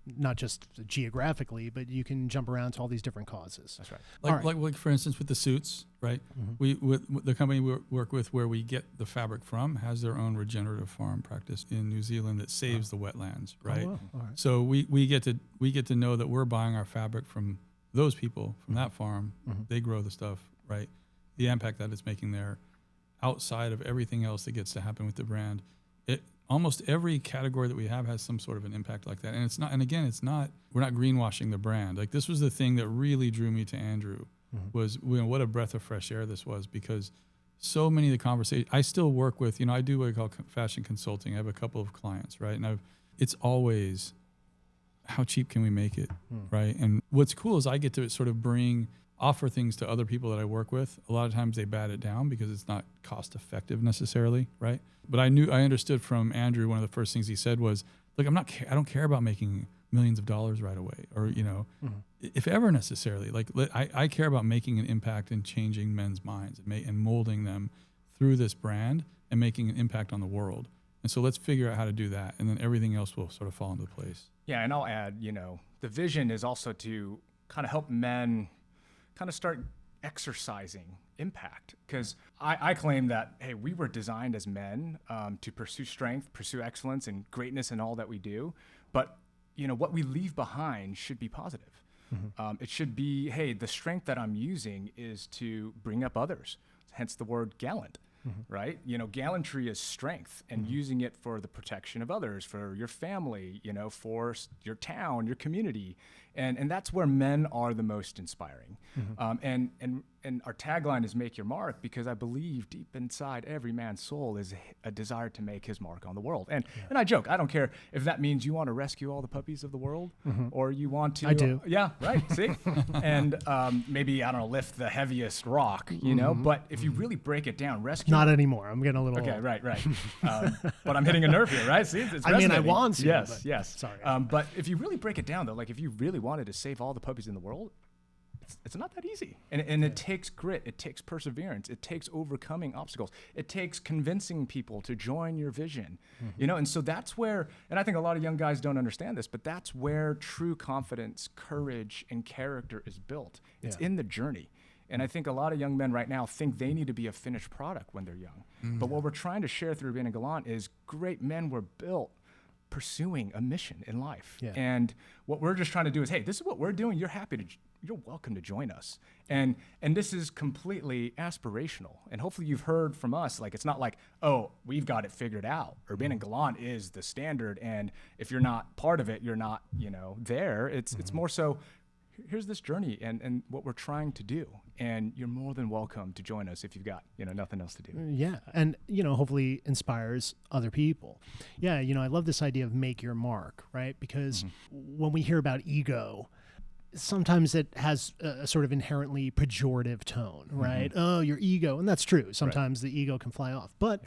[SPEAKER 1] not just geographically, but you can jump around to all these different causes.
[SPEAKER 3] That's right.
[SPEAKER 2] Like for instance, with the suits, right? We with the company we work with, where we get the fabric from, has their own regenerative farm practice in New Zealand that saves the wetlands, right?
[SPEAKER 1] Oh, wow. All right.
[SPEAKER 2] So we get to know that we're buying our fabric from those people from that farm. They grow the stuff, right? The impact that it's making there, outside of everything else that gets to happen with the brand, almost every category that we have has some sort of an impact like that. And it's not, and again, we're not greenwashing the brand. Like, this was the thing that really drew me to Andrew, was what a breath of fresh air this was, because so many of the conversations, I still work with, I do what I call fashion consulting. I have a couple of clients, right? And it's always, how cheap can we make it, right? And what's cool is I get to sort of offer things to other people that I work with. A lot of times they bat it down because it's not cost effective necessarily, right? But I understood from Andrew, one of the first things he said was, look, I don't care about making millions of dollars right away, or, if ever necessarily. Like, I care about making an impact and changing men's minds and molding them through this brand and making an impact on the world. And so let's figure out how to do that, and then everything else will sort of fall into place.
[SPEAKER 3] Yeah, and I'll add, the vision is also to kind of help men kind of start exercising impact, because I claim that, hey, we were designed as men to pursue strength, pursue excellence and greatness in all that we do, but what we leave behind should be positive. It should be, hey, the strength that I'm using is to bring up others, hence the word gallant. Right? Gallantry is strength, and using it for the protection of others, for your family, for your town, your community. And that's where men are the most inspiring. And our tagline is "Make Your Mark," because I believe deep inside every man's soul is a desire to make his mark on the world. And I joke, I don't care if that means you want to rescue all the puppies of the world, or you want to.
[SPEAKER 1] I do.
[SPEAKER 3] Yeah, right. See? And maybe, I don't know, lift the heaviest rock, But if you really break it down, rescue.
[SPEAKER 1] Not anymore. I'm getting a little.
[SPEAKER 3] Okay, right. But I'm hitting a nerve here, right? See, it's
[SPEAKER 1] I mean, I
[SPEAKER 3] resonating.
[SPEAKER 1] want to.
[SPEAKER 3] Yes.
[SPEAKER 1] Sorry.
[SPEAKER 3] But if you really break it down, though, like if you really wanted to save all the puppies in the world, it's not that easy. And it takes grit, it takes perseverance, it takes overcoming obstacles, it takes convincing people to join your vision, and so that's where, and I think a lot of young guys don't understand this, but that's where true confidence, courage, and character is built. It's in the journey. And I think a lot of young men right now think they need to be a finished product when they're young. But what we're trying to share through Urbane Gallant is great men were built pursuing a mission in life. And what we're just trying to do is, hey, this is what we're doing. You're welcome to join us. And this is completely aspirational. And hopefully you've heard from us, like, it's not like, oh, we've got it figured out. Urbane Gallant is the standard. And if you're not part of it, you're not, there. It's more so, here's this journey and what we're trying to do. And you're more than welcome to join us if you've got, nothing else to do.
[SPEAKER 1] Yeah. And, hopefully inspires other people. Yeah. I love this idea of make your mark, right? Because when we hear about ego, sometimes it has a sort of inherently pejorative tone, right? Oh, your ego. And that's true. Sometimes the ego can fly off. But,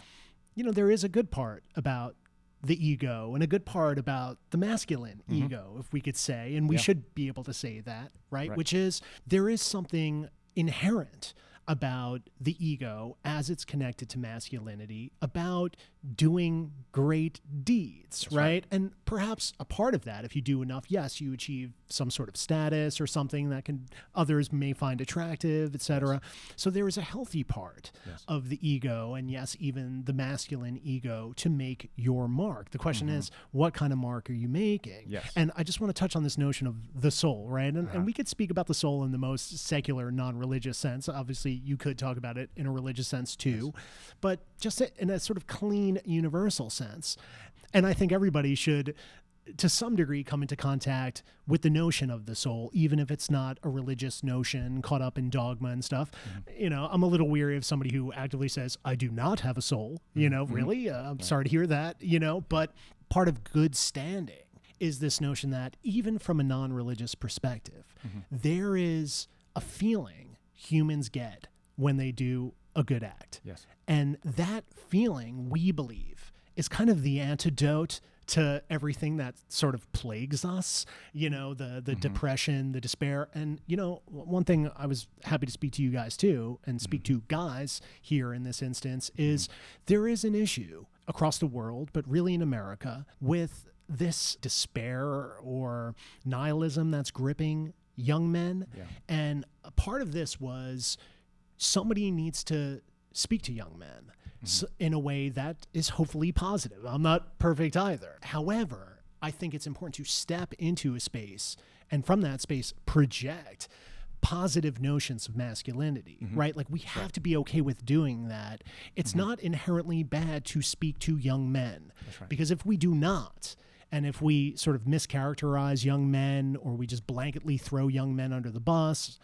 [SPEAKER 1] there is a good part about the ego and a good part about the masculine ego, if we could say, and we should be able to say that, right? Which is there is something inherent about the ego as it's connected to masculinity, about doing great deeds, right? And perhaps a part of that, if you do enough, yes, you achieve some sort of status or something that others may find attractive, etc. So there is a healthy part of the ego, and yes, even the masculine ego, to make your mark. The question is, what kind of mark are you making? And I just want to touch on this notion of the soul, right? And we could speak about the soul in the most secular, non-religious sense. Obviously, you could talk about it in a religious sense too, but just in a sort of clean, universal sense. And I think everybody should, to some degree, come into contact with the notion of the soul, even if it's not a religious notion caught up in dogma and stuff. I'm a little weary of somebody who actively says, I do not have a soul, really? I'm sorry to hear that, but part of good standing is this notion that even from a non-religious perspective, there is a feeling humans get when they do a good act. And that feeling, we believe, is kind of the antidote to everything that sort of plagues us, the depression, the despair. And, one thing I was happy to speak to you guys too, and speak to guys here in this instance, is there is an issue across the world, but really in America, with this despair or nihilism that's gripping young men. And a part of this was somebody needs to speak to young men in a way that is hopefully positive. I'm not perfect either. However, I think it's important to step into a space and from that space project positive notions of masculinity, right? Like we have to be okay with doing that. It's not inherently bad to speak to young men, because if we do not, and if we sort of mischaracterize young men, or we just blanketly throw young men under the bus,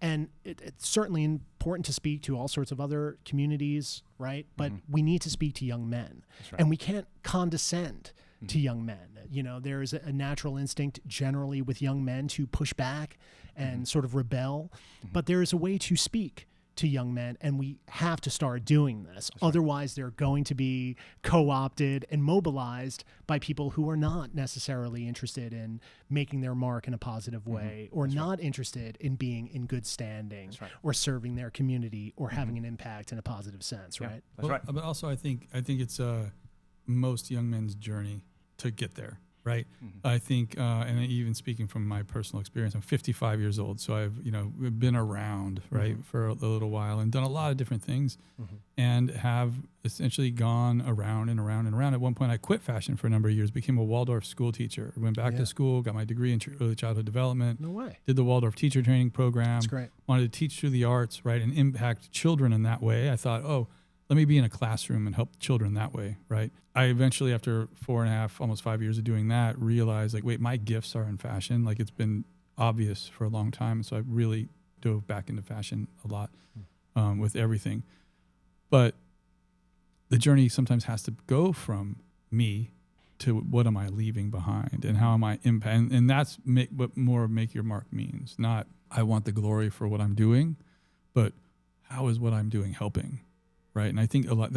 [SPEAKER 1] and it's certainly important to speak to all sorts of other communities, right? But we need to speak to young men, and we can't condescend to young men. There is a natural instinct generally with young men to push back and sort of rebel, but there is a way to speak to young men, and we have to start doing this. Otherwise, they're going to be co-opted and mobilized by people who are not necessarily interested in making their mark in a positive way, or not interested in being in good standing, or serving their community, or having an impact in a positive sense, right?
[SPEAKER 2] That's right. But also, I think it's most young men's journey to get there. Right. I think, and even speaking from my personal experience, I'm 55 years old. So I've, been around, right, for a little while and done a lot of different things, and have essentially gone around and around and around. At one point, I quit fashion for a number of years, became a Waldorf school teacher, went back to school, got my degree in early childhood development.
[SPEAKER 1] No way.
[SPEAKER 2] Did the Waldorf teacher training program.
[SPEAKER 1] That's great.
[SPEAKER 2] Wanted to teach through the arts, right, and impact children in that way. I thought, let me be in a classroom and help children that way, right? I eventually, after 4.5, almost 5 years of doing that, realized, wait, my gifts are in fashion. It's been obvious for a long time. And so I really dove back into fashion a lot with everything. But the journey sometimes has to go from me to what am I leaving behind, and how am I impact? And that's what more make your mark means. Not I want the glory for what I'm doing, but how is what I'm doing helping? Right. And I think a lot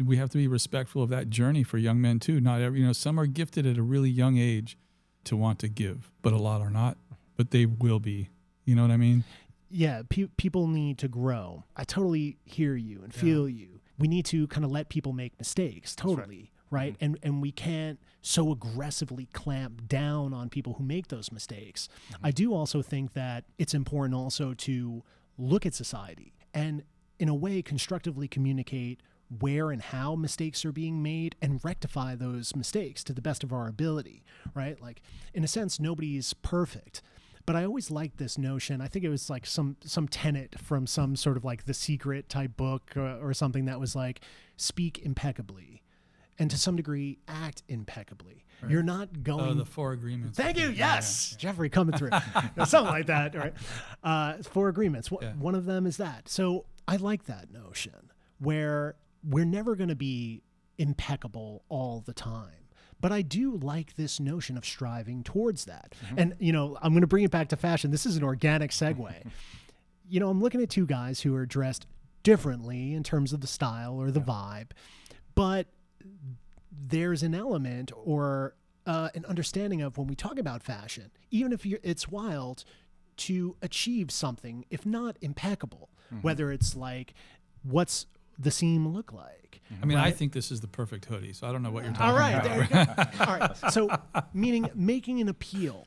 [SPEAKER 2] we have to be respectful of that journey for young men too. Not every, some are gifted at a really young age to want to give, but a lot are not, but they will be You know what I mean?
[SPEAKER 1] Yeah, people need to grow. I totally hear you and feel you. We need to kind of let people make mistakes, totally, right?
[SPEAKER 3] Mm-hmm.
[SPEAKER 1] And we can't so aggressively clamp down on people who make those mistakes.
[SPEAKER 3] Mm-hmm.
[SPEAKER 1] I do also think that it's important also to look at society and in a way constructively communicate where and how mistakes are being made and rectify those mistakes to the best of our ability, right? Like, in a sense, nobody's perfect. But I always liked this notion. I think it was like some tenet from some sort of like The Secret type book or something that was like, speak impeccably and to some degree act impeccably. Right. You're not going...
[SPEAKER 2] the 4 agreements.
[SPEAKER 1] Thank you. Yes. Yeah. Jeffrey coming through. Something like that, right? 4 agreements. One of them is that. So I like that notion where we're never going to be impeccable all the time. But I do like this notion of striving towards that. Mm-hmm. And, I'm going to bring it back to fashion. This is an organic segue. I'm looking at 2 guys who are dressed differently in terms of the style or the vibe, but there's an element or an understanding of when we talk about fashion, even if it's wild, to achieve something, if not impeccable, whether it's like, what's the seam look like?
[SPEAKER 2] I mean,
[SPEAKER 1] right?
[SPEAKER 2] I think this is the perfect hoodie, so I don't know what you're talking
[SPEAKER 1] about. All right,
[SPEAKER 2] about.
[SPEAKER 1] There you go. All right, so meaning making an appeal.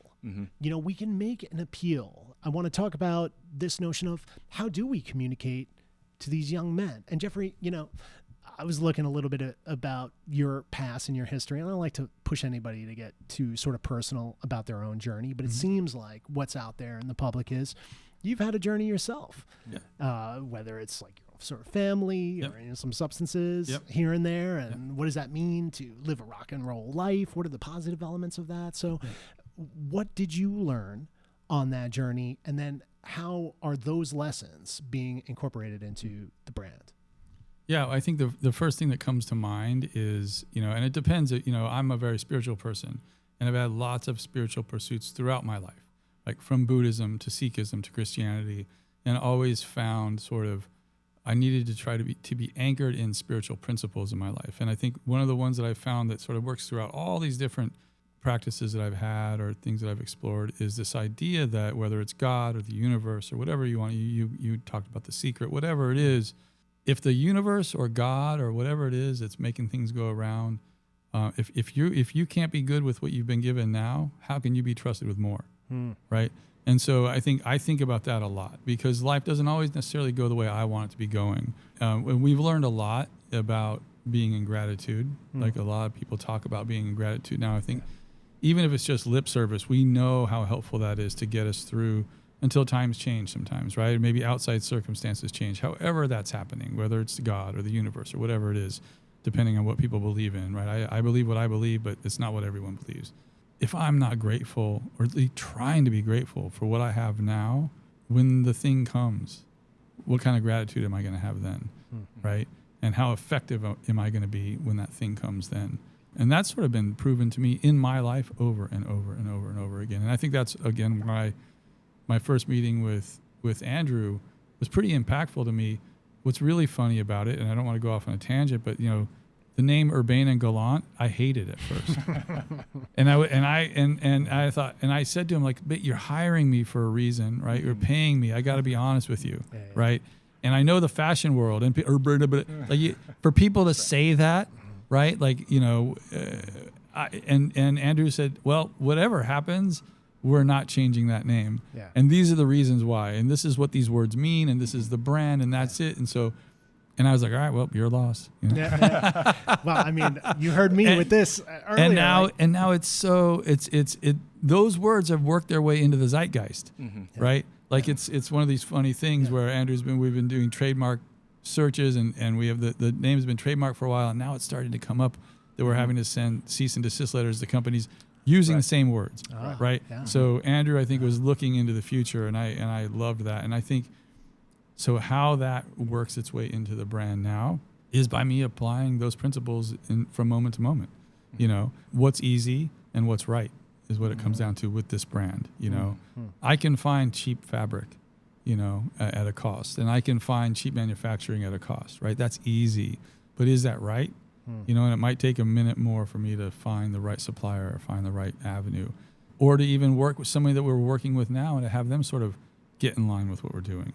[SPEAKER 1] We can make an appeal. I want to talk about this notion of how do we communicate to these young men? And Jeffrey, I was looking a little bit about your past and your history, and I don't like to push anybody to get too sort of personal about their own journey, but it seems like what's out there in the public is you've had a journey yourself, whether it's like sort of family or some substances here and there. And what does that mean to live a rock and roll life? What are the positive elements of that? So what did you learn on that journey? And then how are those lessons being incorporated into the brand?
[SPEAKER 2] Yeah, I think the first thing that comes to mind is, and it depends, I'm a very spiritual person and I've had lots of spiritual pursuits throughout my life, like from Buddhism to Sikhism to Christianity, and always found sort of I needed to try to be anchored in spiritual principles in my life. And I think one of the ones that I've found that sort of works throughout all these different practices that I've had or things that I've explored is this idea that whether it's God or the universe or whatever you want, you talked about The Secret, whatever it is, if the universe or God or whatever it is that's making things go around, if you can't be good with what you've been given now, how can you be trusted with more, right? And so I think about that a lot because life doesn't always necessarily go the way I want it to be going. And we've learned a lot about being in gratitude. Like a lot of people talk about being in gratitude now. I think even if it's just lip service, we know how helpful that is to get us through until times change sometimes, right? Maybe outside circumstances change. However that's happening, whether it's God or the universe or whatever it is, depending on what people believe in, right? I believe what I believe, but it's not what everyone believes. If I'm not grateful, or at least trying to be grateful for what I have now, when the thing comes, what kind of gratitude am I going to have then, right? And how effective am I going to be when that thing comes then? And that's sort of been proven to me in my life over and over and over and over again. And I think that's, again, why my first meeting with Andrew was pretty impactful to me. What's really funny about it, and I don't want to go off on a tangent, but, the name Urbane Gallant, I hated at first, and I thought, and I said to him, like, but you're hiring me for a reason, right? You're paying me. I got to be honest with you, right? And I know the fashion world, and for people to say that, right? Like, and Andrew said, well, whatever happens, we're not changing that name, and these are the reasons why, and this is what these words mean, and this is the brand, and that's it, and so. And I was like, all right, well, you're lost.
[SPEAKER 1] Well, I mean, you heard me with this earlier.
[SPEAKER 2] And now it's those words have worked their way into the zeitgeist, right? Like it's one of these funny things where we've been doing trademark searches and we have the name's been trademarked for a while, and now it's starting to come up that we're having to send cease and desist letters to companies using the same words, right? Yeah. So Andrew, I think, was looking into the future, and I loved that, and I think. So how that works its way into the brand now is by me applying those principles from moment to moment. What's easy and what's right is what it comes down to with this brand. I can find cheap fabric, at a cost, and I can find cheap manufacturing at a cost, right? That's easy, but is that right? And it might take a minute more for me to find the right supplier or find the right avenue, or to even work with somebody that we're working with now and to have them sort of get in line with what we're doing.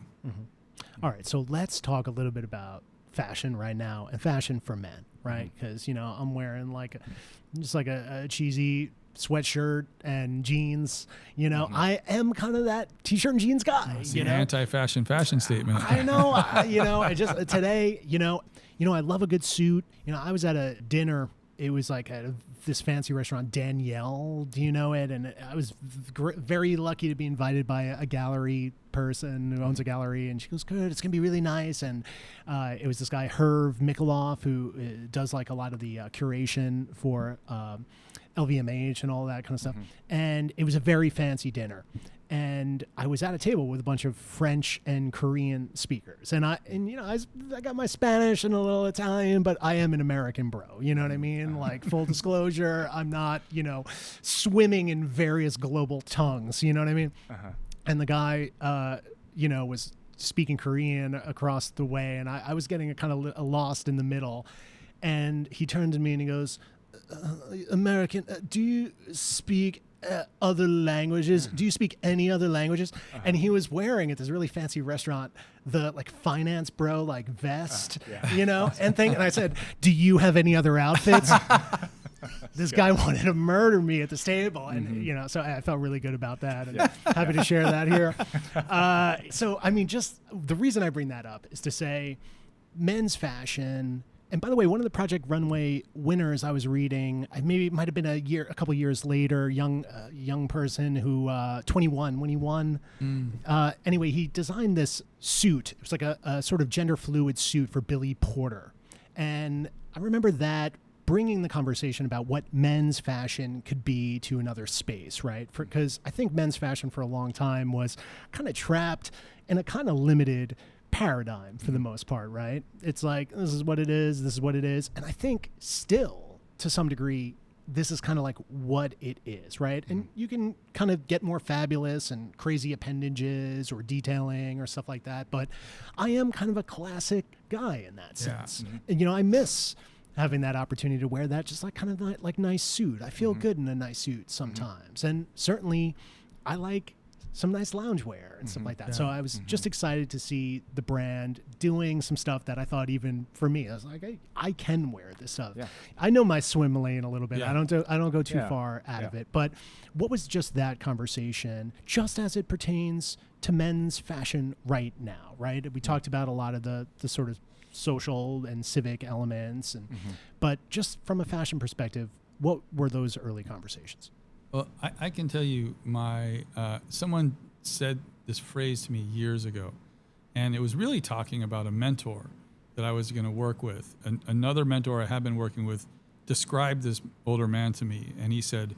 [SPEAKER 1] All right, so let's talk a little bit about fashion right now and fashion for men, right? Because, I'm wearing just like a cheesy sweatshirt and jeans. I am kind of that t-shirt and jeans guy.
[SPEAKER 2] It's an anti-fashion statement.
[SPEAKER 1] I know. I just today, I love a good suit. I was at a dinner. It was like at this fancy restaurant, Danielle. Do you know it? And I was very lucky to be invited by a gallery person who owns a gallery, and she goes, "Good, it's gonna be really nice." And it was this guy Herv Mikaloff, who does like a lot of the curation for LVMH and all that kind of stuff. And it was a very fancy dinner. And I was at a table with a bunch of French and Korean speakers, and I got my Spanish and a little Italian, but I am an American bro. You know what I mean? Like, full disclosure, I'm not swimming in various global tongues. You know what I mean? And the guy, was speaking Korean across the way, and I was getting kind of lost in the middle. And he turned to me and he goes, "American, do you speak other languages? Do you speak any other languages?" And he was wearing at this really fancy restaurant the finance bro vest, and thing. And I said, "Do you have any other outfits?" This guy wanted to murder me at this table, and so I felt really good about that, and happy to share that here. So I mean, just the reason I bring that up is to say, men's fashion. And by the way, one of the Project Runway winners I was reading, maybe it might have been a couple years later, young person who 21 when he won. Anyway, he designed this suit. It was like a sort of gender fluid suit for Billy Porter, and I remember that bringing the conversation about what men's fashion could be to another space, right? Because I think men's fashion for a long time was kind of trapped in a kind of limited paradigm for the most part, right? It's like, this is what it is, this is what it is. And I think still, to some degree, this is kind of like what it is, right? And you can kind of get more fabulous and crazy appendages or detailing or stuff like that. But I am kind of a classic guy in that sense. And, I miss having that opportunity to wear that just like kind of like nice suit. I feel good in a nice suit sometimes. And certainly I like some nice loungewear and stuff like that. So I was just excited to see the brand doing some stuff that I thought, even for me, I was like, I can wear this stuff. I know my swim lane a little bit. I don't go too far out of it. But what was just that conversation, just as it pertains to men's fashion right now, right? We talked about a lot of the sort of social and civic elements, and but just from a fashion perspective, what were those early conversations?
[SPEAKER 2] Well, I can tell you, someone said this phrase to me years ago, and it was really talking about a mentor that I was going to work with. Another mentor I had been working with described this older man to me, and he said,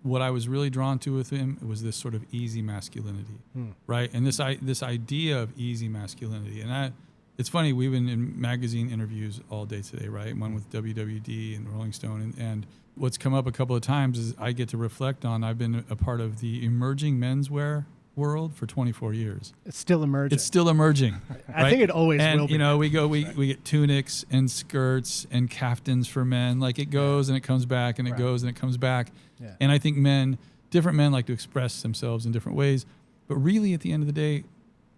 [SPEAKER 2] what I was really drawn to with him was this sort of easy masculinity, right? And this idea of easy masculinity. And it's funny, we've been in magazine interviews all day today, right? One with WWD and Rolling Stone, and what's come up a couple of times is I get to reflect on, I've been a part of the emerging menswear world for 24 years.
[SPEAKER 1] It's still emerging. Right?
[SPEAKER 2] I
[SPEAKER 1] think it always will be.
[SPEAKER 2] We get tunics and skirts and kaftans for men. Like, it goes and it comes back, and it goes and it comes back. Yeah. And I think different men like to express themselves in different ways. But really, at the end of the day,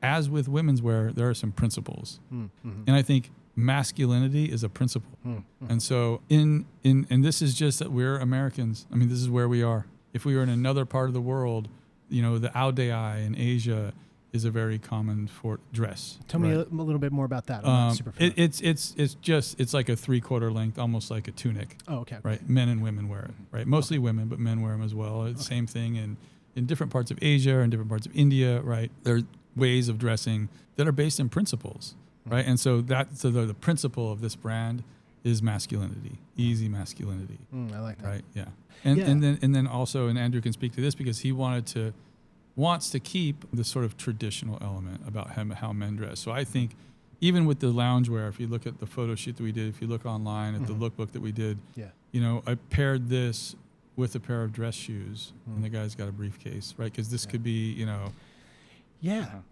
[SPEAKER 2] as with women's wear, there are some principles. And I think masculinity is a principle. And so and this is just that we're Americans. I mean, this is where we are. If we were in another part of the world, the Audei in Asia is a very common for dress.
[SPEAKER 1] Tell me a little bit more about that. I'm not super familiar.
[SPEAKER 2] It's like a 3/4 length, almost like a tunic.
[SPEAKER 1] Oh, okay.
[SPEAKER 2] Right. Men and women wear it. Right. Mostly women, but men wear them as well. It's the same thing in different parts of Asia and different parts of India. Right. There are ways of dressing that are based in principles. Right. And so the principle of this brand is masculinity, easy masculinity.
[SPEAKER 1] I like that.
[SPEAKER 2] Right. Yeah. And then also, and Andrew can speak to this because he wants to keep the sort of traditional element about how men dress. So I think even with the loungewear, if you look at the photo shoot that we did, if you look online at the lookbook that we did, I paired this with a pair of dress shoes, and the guy's got a briefcase, right? Because this could be,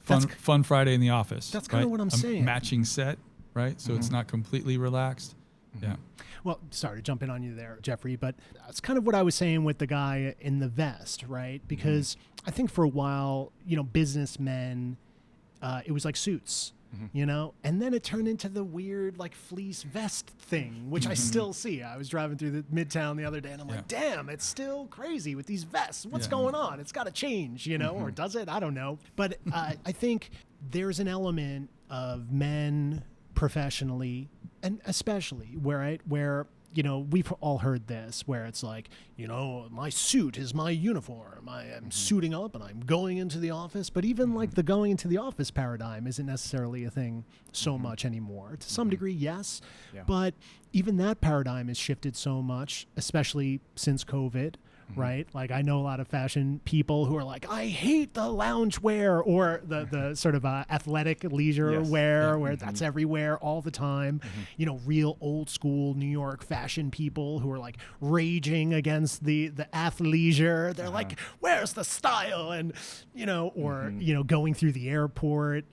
[SPEAKER 2] fun Friday in the office.
[SPEAKER 1] That's kind of what I'm saying.
[SPEAKER 2] Matching set, right? So it's not completely relaxed. Yeah.
[SPEAKER 1] Well, sorry to jump in on you there, Jeffrey, but that's kind of what I was saying with the guy in the vest, right? Because I think for a while, businessmen, it was like suits, and then it turned into the weird like fleece vest thing, which I still see. I was driving through the Midtown the other day and I'm like, damn, it's still crazy with these vests. What's going on? It's got to change, or does it? I don't know. But I think there's an element of men professionally, and especially where we've all heard this, where it's like, my suit is my uniform. I am suiting up and I'm going into the office. But even like the going into the office paradigm isn't necessarily a thing so much anymore. To some degree, yes. Yeah. But even that paradigm has shifted so much, especially since COVID. Right? Like I know a lot of fashion people who are like, I hate the lounge wear or the sort of athletic leisure wear where that's everywhere all the time. Real old school New York fashion people who are like raging against the athleisure. They're like, where's the style? And, going through the airport,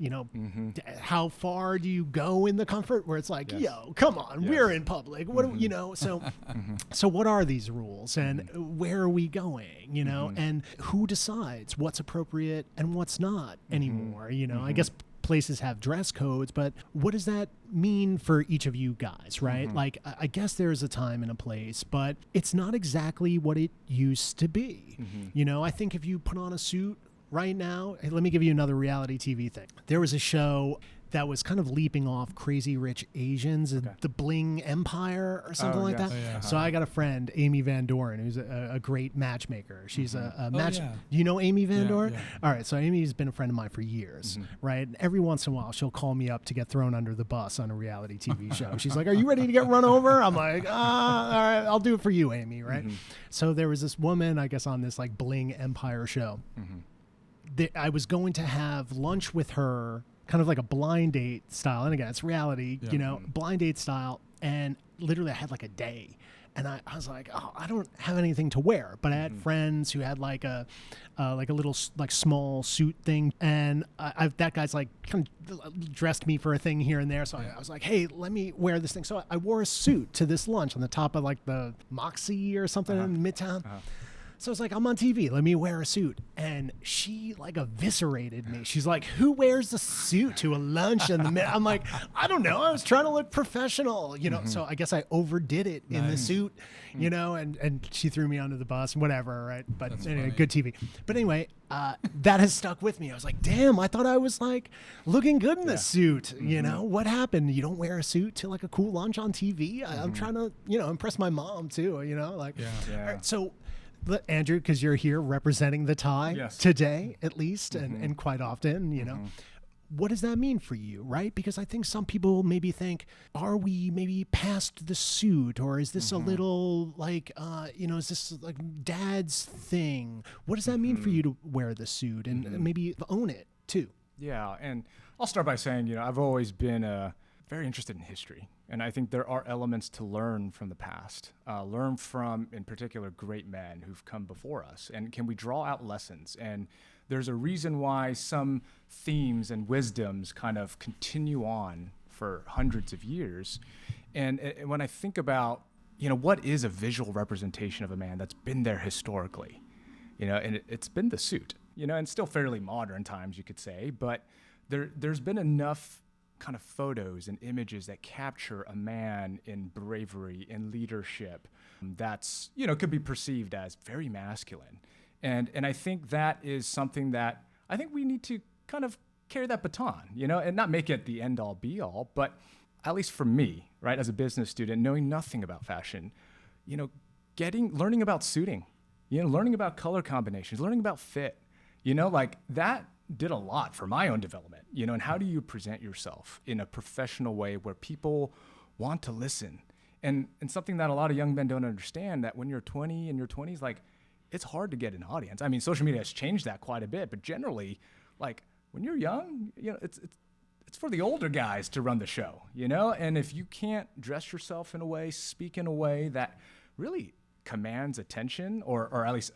[SPEAKER 1] how far do you go in the comfort where it's like, yo, come on, we're in public. What do so what are these rules and where are we going, and who decides what's appropriate and what's not anymore? I guess places have dress codes, but what does that mean for each of you guys, right? Like, I guess there's a time and a place, but it's not exactly what it used to be. I think if you put on a suit right now, hey, let me give you another reality TV thing. There was a show that was kind of leaping off Crazy Rich Asians, the Bling Empire or something like that. So I got a friend, Amy Van Doren, who's a great matchmaker. She's a match. Do you know Amy Van Doren? Yeah. All right. So Amy's been a friend of mine for years, right? And every once in a while, she'll call me up to get thrown under the bus on a reality TV show. She's like, are you ready to get run over? I'm like, all right, I'll do it for you, Amy, right? So there was this woman, I guess, on this like Bling Empire show. I was going to have lunch with her, kind of like a blind date style. And again, it's reality, blind date style. And literally I had like a day and I was like, oh, I don't have anything to wear, but I had friends who had like a little like small suit thing. And that guy's like kind of dressed me for a thing here and there. So I was like, hey, let me wear this thing. So I wore a suit to this lunch on the top of like the Moxie or something in Midtown. So it's like, I'm on TV, let me wear a suit. And she like eviscerated me. She's like, who wears a suit to a lunch in the middle? I'm like, I don't know. I was trying to look professional, So I guess I overdid it in the suit, and she threw me under the bus and whatever, right? But anyway, good TV. But anyway, that has stuck with me. I was like, damn, I thought I was like looking good in this suit. What happened? You don't wear a suit to like a cool lunch on TV? I'm trying to, impress my mom too, like. All right, so Andrew, because you're here representing the tie today, at least, and quite often, what does that mean for you, right? Because I think some people maybe think, are we maybe past the suit, or is this a little like, is this like dad's thing? What does that mean for you to wear the suit and maybe own it too? Yeah,
[SPEAKER 3] and I'll start by saying, I've always been very interested in history. And I think there are elements to learn from the past, learn from, in particular, great men who've come before us. And can we draw out lessons? And there's a reason why some themes and wisdoms kind of continue on for hundreds of years. And when I think about, what is a visual representation of a man that's been there historically? And it's been the suit, and still fairly modern times, you could say. But there's been enough kind of photos and images that capture a man in bravery, in leadership, that's, could be perceived as very masculine. And I think that is something that I think we need to kind of carry that baton, and not make it the end all be all, but at least for me, right, as a business student, knowing nothing about fashion, learning about suiting, learning about color combinations, learning about fit, like that did a lot for my own development, and how do you present yourself in a professional way where people want to listen? And something that a lot of young men don't understand, that when you're 20 in your 20s, like, it's hard to get an audience. I mean, social media has changed that quite a bit, but generally, like, when you're young, it's for the older guys to run the show, and if you can't dress yourself in a way, speak in a way that really commands attention or at least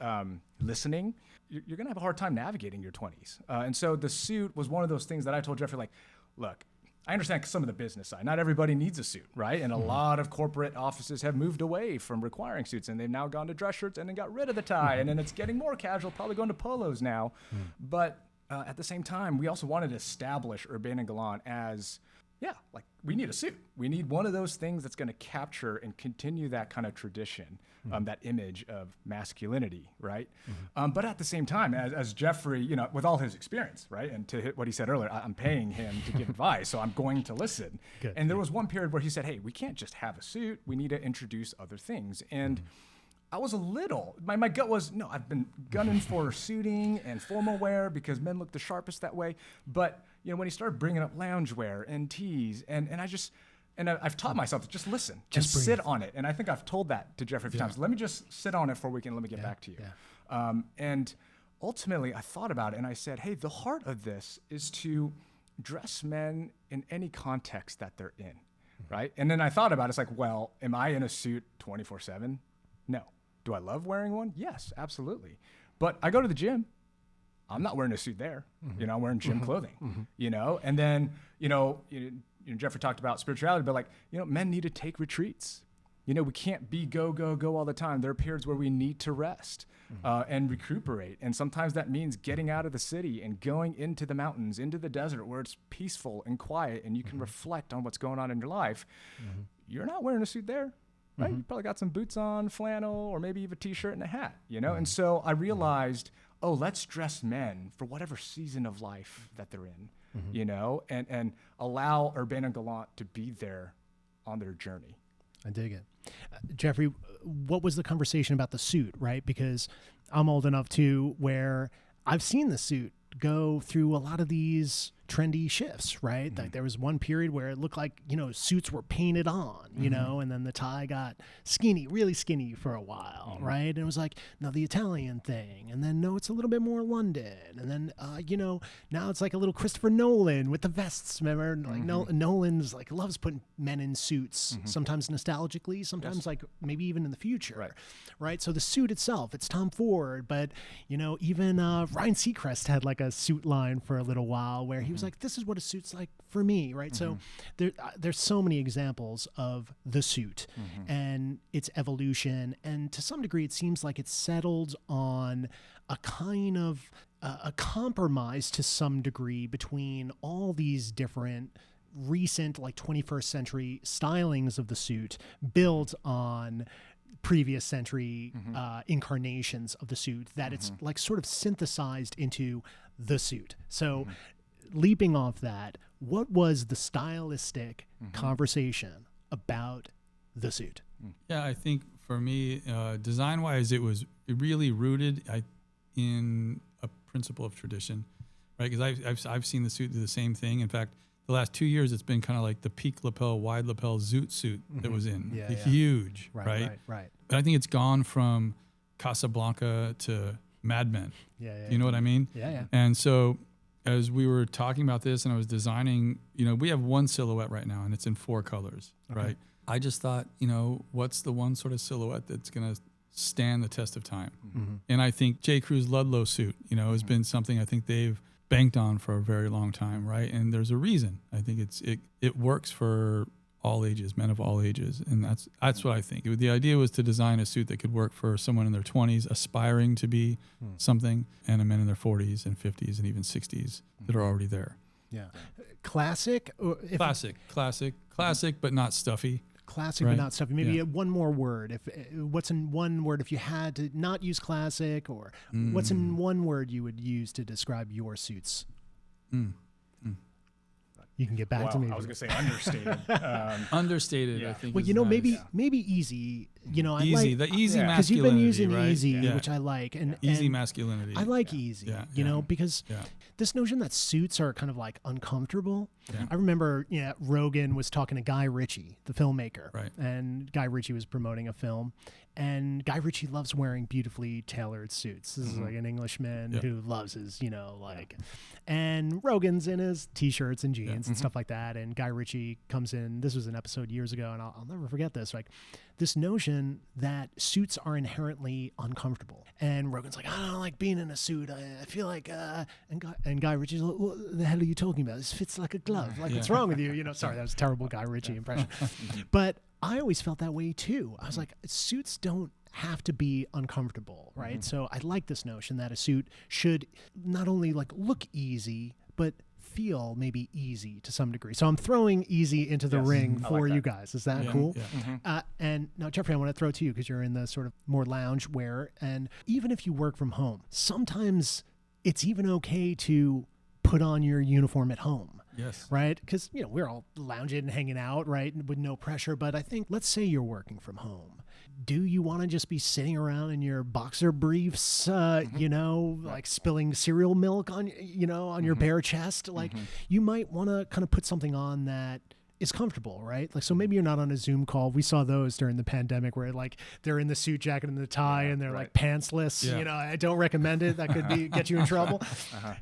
[SPEAKER 3] listening, you're going to have a hard time navigating your 20s. And so the suit was one of those things that I told Jeffrey, like, look, I understand some of the business side. Not everybody needs a suit, right? And a lot of corporate offices have moved away from requiring suits, and they've now gone to dress shirts and then got rid of the tie, and then it's getting more casual, probably going to polos now. But at the same time, we also wanted to establish Urbane Gallant as, like we need a suit. We need one of those things that's going to capture and continue that kind of tradition, that image of masculinity, right? But at the same time, as Jeffrey, with all his experience, right? And to hit what he said earlier, I'm paying him to give advice, so I'm going to listen.
[SPEAKER 1] Good.
[SPEAKER 3] And there was one period where he said, hey, we can't just have a suit. We need to introduce other things. And I was my gut was, no, I've been gunning for suiting and formal wear because men look the sharpest that way. But, when he started bringing up loungewear and tees, and I've taught myself to just listen, just sit on it. And I think I've told that to Jeffrey a few times. Let me just sit on it for a week and let me get back to you. And ultimately, I thought about it and I said, hey, the heart of this is to dress men in any context that they're in, right? And then I thought about it. It's like, well, am I in a suit 24/7? No. Do I love wearing one? Yes, absolutely. But I go to the gym. I'm not wearing a suit there. I'm wearing gym clothing, and then, Jeffrey talked about spirituality, but men need to take retreats. We can't be go, go, go all the time. There are periods where we need to rest and recuperate. And sometimes that means getting out of the city and going into the mountains, into the desert where it's peaceful and quiet and you can reflect on what's going on in your life. You're not wearing a suit there. Right? You probably got some boots on, flannel, or maybe even a t-shirt and a hat, And so I realized, let's dress men for whatever season of life that they're in, and allow Urbane Gallant to be there on their journey.
[SPEAKER 1] I dig it. Jeffrey, what was the conversation about the suit, right? Because I'm old enough too where I've seen the suit go through a lot of these trendy shifts, right? Like there was one period where it looked like, suits were painted on, and then the tie got skinny, really skinny for a while, right? And it was like, now the Italian thing, and then no, it's a little bit more London, and then, now it's like a little Christopher Nolan with the vests, remember? Like Nolan's like loves putting men in suits, sometimes nostalgically, sometimes like maybe even in the future, right? So the suit itself, it's Tom Ford, but, even Ryan Seacrest had like a suit line for a little while where he was like, this is what a suit's like for me, right? So there's so many examples of the suit and its evolution, and to some degree it seems like it's settled on a kind of a compromise to some degree between all these different recent like 21st century stylings of the suit built on previous century incarnations of the suit, that it's like sort of synthesized into the suit. So leaping off that, what was the stylistic conversation about the suit?
[SPEAKER 2] Yeah, I think for me, design-wise, it was really rooted in a principle of tradition, right? Because I've seen the suit do the same thing. In fact, the last 2 years, it's been kind of like the peak lapel, wide lapel zoot suit that was in. Huge, right? But I think it's gone from Casablanca to Mad Men. You know what I mean? And so as we were talking about this and I was designing, we have one silhouette right now and it's in 4 colors, right? I just thought, what's the one sort of silhouette that's going to stand the test of time? And I think J. Crew's Ludlow suit, has been something I think they've banked on for a very long time, right? And there's a reason. I think it works for all ages, men of all ages, and that's what I think. The idea was to design a suit that could work for someone in their 20s, aspiring to be something, and a men in their 40s and 50s and even 60s that are already there.
[SPEAKER 1] Classic,
[SPEAKER 2] but not stuffy.
[SPEAKER 1] Classic, but not stuffy. Maybe one more word. What's in one word if you had to not use classic, or what's in one word you would use to describe your suits? You can get back to me.
[SPEAKER 3] I was going to say understated.
[SPEAKER 2] Understated, I think.
[SPEAKER 1] Well, maybe easy. I
[SPEAKER 2] easy,
[SPEAKER 1] like,
[SPEAKER 2] the easy masculinity,
[SPEAKER 1] because you've been using
[SPEAKER 2] right?
[SPEAKER 1] easy, which I like, and
[SPEAKER 2] easy masculinity.
[SPEAKER 1] I like easy, because this notion that suits are kind of like uncomfortable. I remember, Rogan was talking to Guy Ritchie, the filmmaker, and Guy Ritchie was promoting a film, and Guy Ritchie loves wearing beautifully tailored suits. This is like an Englishman who loves his, and Rogan's in his t-shirts and jeans and stuff like that, and Guy Ritchie comes in. This was an episode years ago, and I'll never forget this. Like this notion that suits are inherently uncomfortable, and Rogan's like, I don't like being in a suit. I feel like, and Guy Ritchie's like, what the hell are you talking about? This fits like a glove. glove. Like, what's wrong with you? You know, sorry, that was a terrible Guy Ritchie impression. But I always felt that way too. I was like, suits don't have to be uncomfortable, right? So I like this notion that a suit should not only like look easy, but feel maybe easy to some degree. So I'm throwing easy into the ring for you guys. Is that cool? Yeah. And now, Jeffrey, I want to throw it to you because you're in the sort of more lounge wear. And even if you work from home, sometimes it's even okay to put on your uniform at home.
[SPEAKER 2] Yes.
[SPEAKER 1] Right? Because, you know, we're all lounging and hanging out, right? With no pressure. But I think, let's say you're working from home. Do you want to just be sitting around in your boxer briefs, you know, like spilling cereal milk on, you know, on your bare chest? Like, you might want to kind of put something on that is comfortable, right? Like, so maybe you're not on a Zoom call. We saw those during the pandemic where like they're in the suit jacket and the tie and they're like pantsless. You know, I don't recommend it. That could be get you in trouble.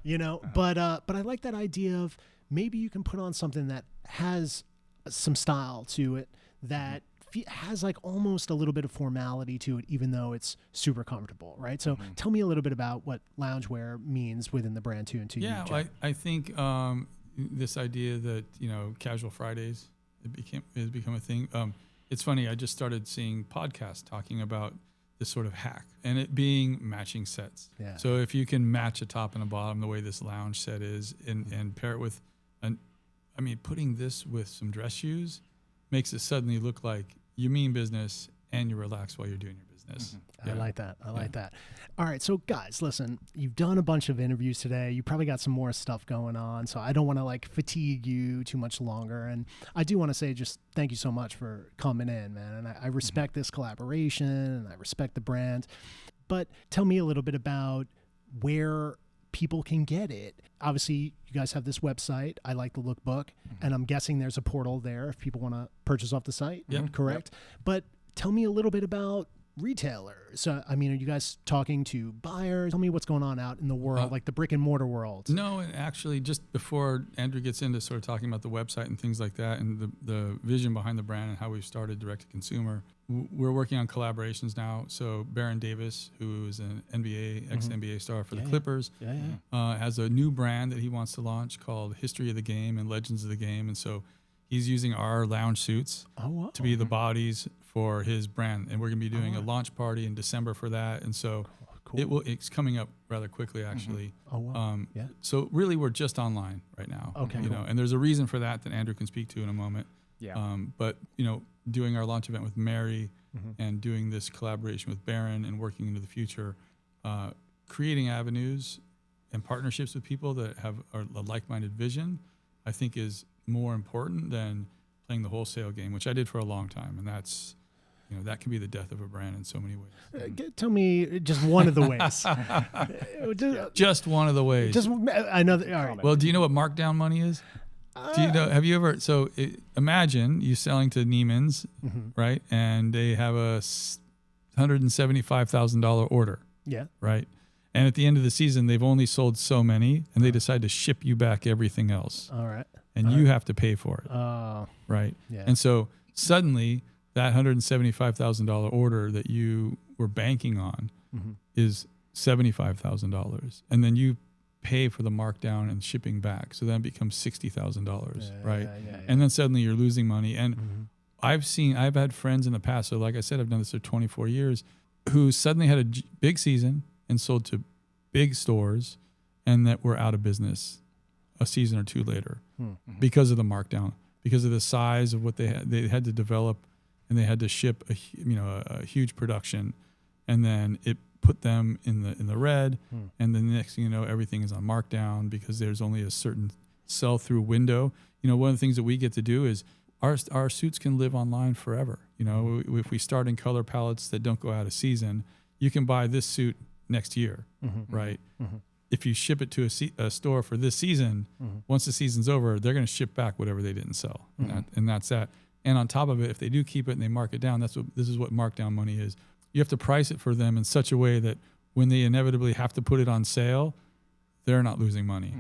[SPEAKER 1] You know, but I like that idea of maybe you can put on something that has some style to it that has like almost a little bit of formality to it, even though it's super comfortable, right? So tell me a little bit about what loungewear means within the brand too, and to you.
[SPEAKER 2] Yeah, well, I think this idea that, you know, casual Fridays has become a thing. It's funny. I just started seeing podcasts talking about this sort of hack, and it being matching sets. Yeah. So if you can match a top and a bottom the way this lounge set is, and pair it with putting this with some dress shoes makes it suddenly look like you mean business and you relax while you're doing your business.
[SPEAKER 1] I like that. I like that. All right. So guys, listen, you've done a bunch of interviews today. You probably got some more stuff going on. So I don't want to like fatigue you too much longer. And I do want to say just thank you so much for coming in, man. And I respect this collaboration and I respect the brand. But tell me a little bit about where people can get it. Obviously, you guys have this website, I Like the Lookbook, and I'm guessing there's a portal there if people want to purchase off the site. Correct? But tell me a little bit about retailers. I mean, are you guys talking to buyers? Tell me what's going on out in the world, like the brick and mortar world.
[SPEAKER 2] No, and actually, just before Andrew gets into sort of talking about the website and things like that, and the vision behind the brand and how we've started direct to consumer, we're working on collaborations now. So Baron Davis, who is an NBA, ex-NBA star for the Clippers, has a new brand that he wants to launch called History of the Game and Legends of the Game. And so he's using our lounge suits to be the bodies for his brand. And we're going to be doing a launch party in December for that. And so it's coming up rather quickly, actually. So really, we're just online right now. You know, and there's a reason for that Andrew can speak to in a moment. But, you know, doing our launch event with Mary and doing this collaboration with Baron and working into the future, creating avenues and partnerships with people that have a like-minded vision, I think is more important than playing the wholesale game, which I did for a long time. And that's, you know, that can be the death of a brand in so many ways.
[SPEAKER 1] Tell me just one of the ways.
[SPEAKER 2] Just one of the ways.
[SPEAKER 1] Just another. All right.
[SPEAKER 2] Well, do you know what markdown money is? Do you know? Have you ever? So imagine you selling to Neiman's, right? And they have a $175,000 order. Yeah. Right. And at the end of the season, they've only sold so many, and they decide to ship you back everything else.
[SPEAKER 1] All right.
[SPEAKER 2] And you have to pay for it. Right. Yeah. And so suddenly, that $175,000 order that you were banking on is $75,000, and then you pay for the markdown and shipping back. So then it becomes $60,000, right? And then suddenly you're losing money. And I've had friends in the past, so like I said, I've done this for 24 years, who suddenly had a big season and sold to big stores and that were out of business a season or two later because of the markdown, because of the size of what they had to develop, and they had to ship a huge production, and then it put them in the red, and then the next thing you know, everything is on markdown because there's only a certain sell-through window. You know, one of the things that we get to do is our suits can live online forever. You know, if we start in color palettes that don't go out of season, you can buy this suit next year, right? If you ship it to a store for this season, once the season's over, they're going to ship back whatever they didn't sell, and that's that. And on top of it, if they do keep it and they mark it down, this is what markdown money is. You have to price it for them in such a way that when they inevitably have to put it on sale, they're not losing money,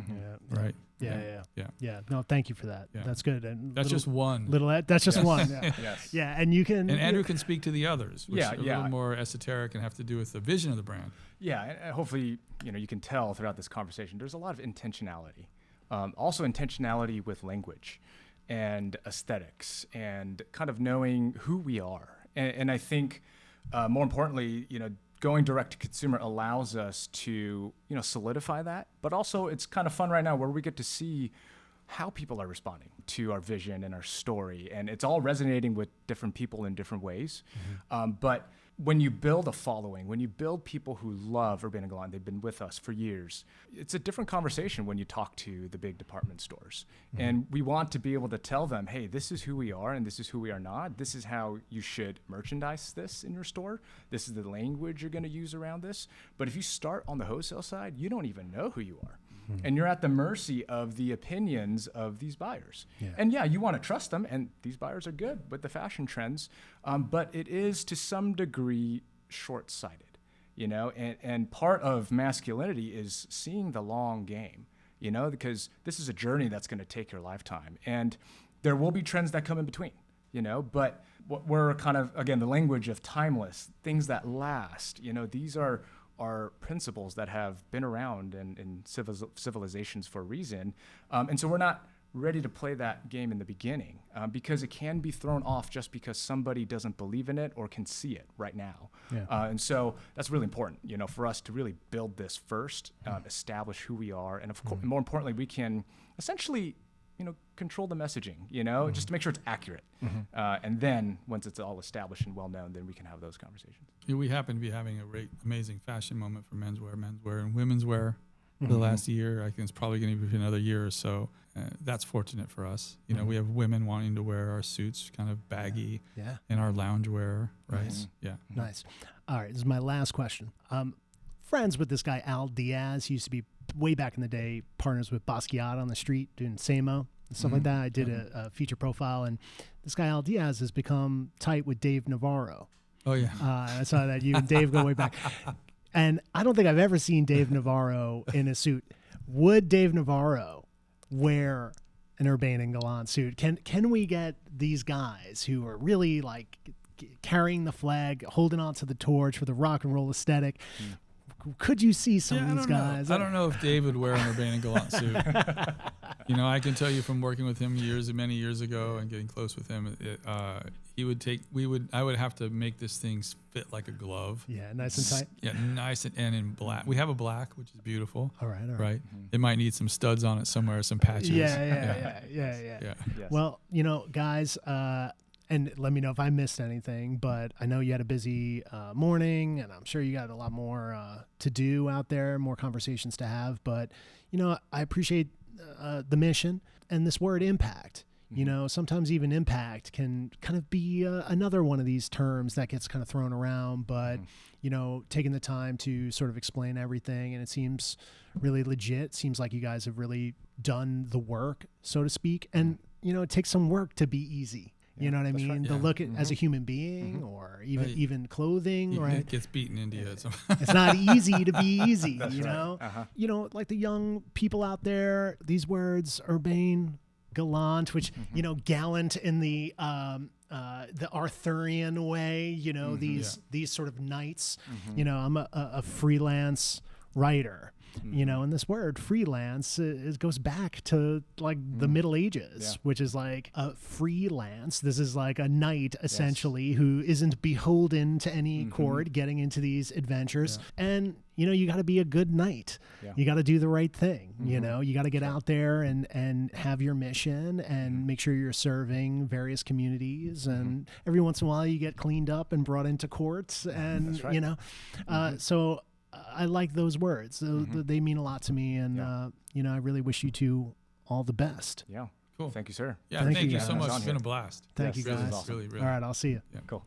[SPEAKER 2] right?
[SPEAKER 1] Yeah. No, thank you for that. Yeah. That's good. And
[SPEAKER 2] that's just one.
[SPEAKER 1] That's just one. Yeah. Yeah, and you can.
[SPEAKER 2] And Andrew can speak to the others, which are a little more esoteric and have to do with the vision of the brand.
[SPEAKER 3] Yeah, and hopefully, you know, you can tell throughout this conversation, there's a lot of intentionality Also intentionality with language and aesthetics and kind of knowing who we are. And I think more importantly, going direct to consumer allows us to, solidify that. But also it's kind of fun right now where we get to see how people are responding to our vision and our story. And it's all resonating with different people in different ways. But when you build a following, when you build people who love Urbane Gallant, they've been with us for years, it's a different conversation when you talk to the big department stores. And we want to be able to tell them, hey, this is who we are and this is who we are not. This is how you should merchandise this in your store. This is the language you're going to use around this. But if you start on the wholesale side, you don't even know who you are. And you're at the mercy of the opinions of these buyers. And you want to trust them, and these buyers are good with the fashion trends, but it is to some degree short-sighted, and part of masculinity is seeing the long game, because this is a journey that's going to take your lifetime, and there will be trends that come in between, but what we're kind of, again, the language of timeless, things that last, these are principles that have been around in civilizations for a reason. And so we're not ready to play that game in the beginning because it can be thrown off just because somebody doesn't believe in it or can see it right now. And so that's really important, for us to really build this first, establish who we are. And of course, more importantly, we can essentially control the messaging, just to make sure it's accurate. And then once it's all established and well-known, then we can have those conversations.
[SPEAKER 2] We happen to be having a amazing fashion moment for menswear, and women's wear for the last year. I think it's probably going to be another year or so. That's fortunate for us. We have women wanting to wear our suits kind of baggy and our loungewear, right?
[SPEAKER 1] Nice. All right, this is my last question. Friends with this guy, Al Diaz. He used to be, way back in the day, partners with Basquiat on the street doing Samo and stuff like that. I did a feature profile, and this guy, Al Diaz, has become tight with Dave Navarro.
[SPEAKER 2] Oh, yeah.
[SPEAKER 1] I saw that you and Dave go way back. And I don't think I've ever seen Dave Navarro in a suit. Would Dave Navarro wear an Urbane Gallant suit? Can we get these guys who are really like carrying the flag, holding on to the torch for the rock and roll aesthetic? Could you see some of these guys?
[SPEAKER 2] I don't know if Dave would wear an Urbane Gallant suit. I can tell you from working with him many years ago and getting close with him, I would have to make this thing fit like a glove.
[SPEAKER 1] Yeah, nice and tight.
[SPEAKER 2] Yeah, nice and in black. We have a black, which is beautiful.
[SPEAKER 1] All right.
[SPEAKER 2] Right? It might need some studs on it somewhere, some patches.
[SPEAKER 1] Yeah.
[SPEAKER 2] Yes.
[SPEAKER 1] Well, guys, and let me know if I missed anything, but I know you had a busy morning, and I'm sure you got a lot more to do out there, more conversations to have. But, I appreciate the mission and this word impact. Sometimes even impact can kind of be another one of these terms that gets kind of thrown around, but, taking the time to sort of explain everything, and it seems really legit. Seems like you guys have really done the work, so to speak. And, it takes some work to be easy. You know what I mean?
[SPEAKER 2] Right.
[SPEAKER 1] To look at as a human being, or even clothing, right?
[SPEAKER 2] It gets beaten into you.
[SPEAKER 1] It's not easy to be easy,
[SPEAKER 3] That's right.
[SPEAKER 1] Like the young people out there, these words, Urbane Gallant, which, gallant in the Arthurian way, these sort of knights, I'm a freelance writer. And this word freelance, it goes back to like the Middle Ages, which is like a freelance. This is like a knight essentially who isn't beholden to any court getting into these adventures. And, you got to be a good knight. You got to do the right thing. You got to get out there and have your mission and make sure you're serving various communities. And every once in a while you get cleaned up and brought into courts. And, so I like those words. They mean a lot to me, and I really wish you two all the best.
[SPEAKER 3] Yeah.
[SPEAKER 2] Cool.
[SPEAKER 3] Thank you, sir.
[SPEAKER 2] Yeah, thank you so much. It's been a blast.
[SPEAKER 1] Thank you, guys.
[SPEAKER 3] Awesome.
[SPEAKER 2] Really.
[SPEAKER 1] All right, I'll see you.
[SPEAKER 3] Yeah. Cool.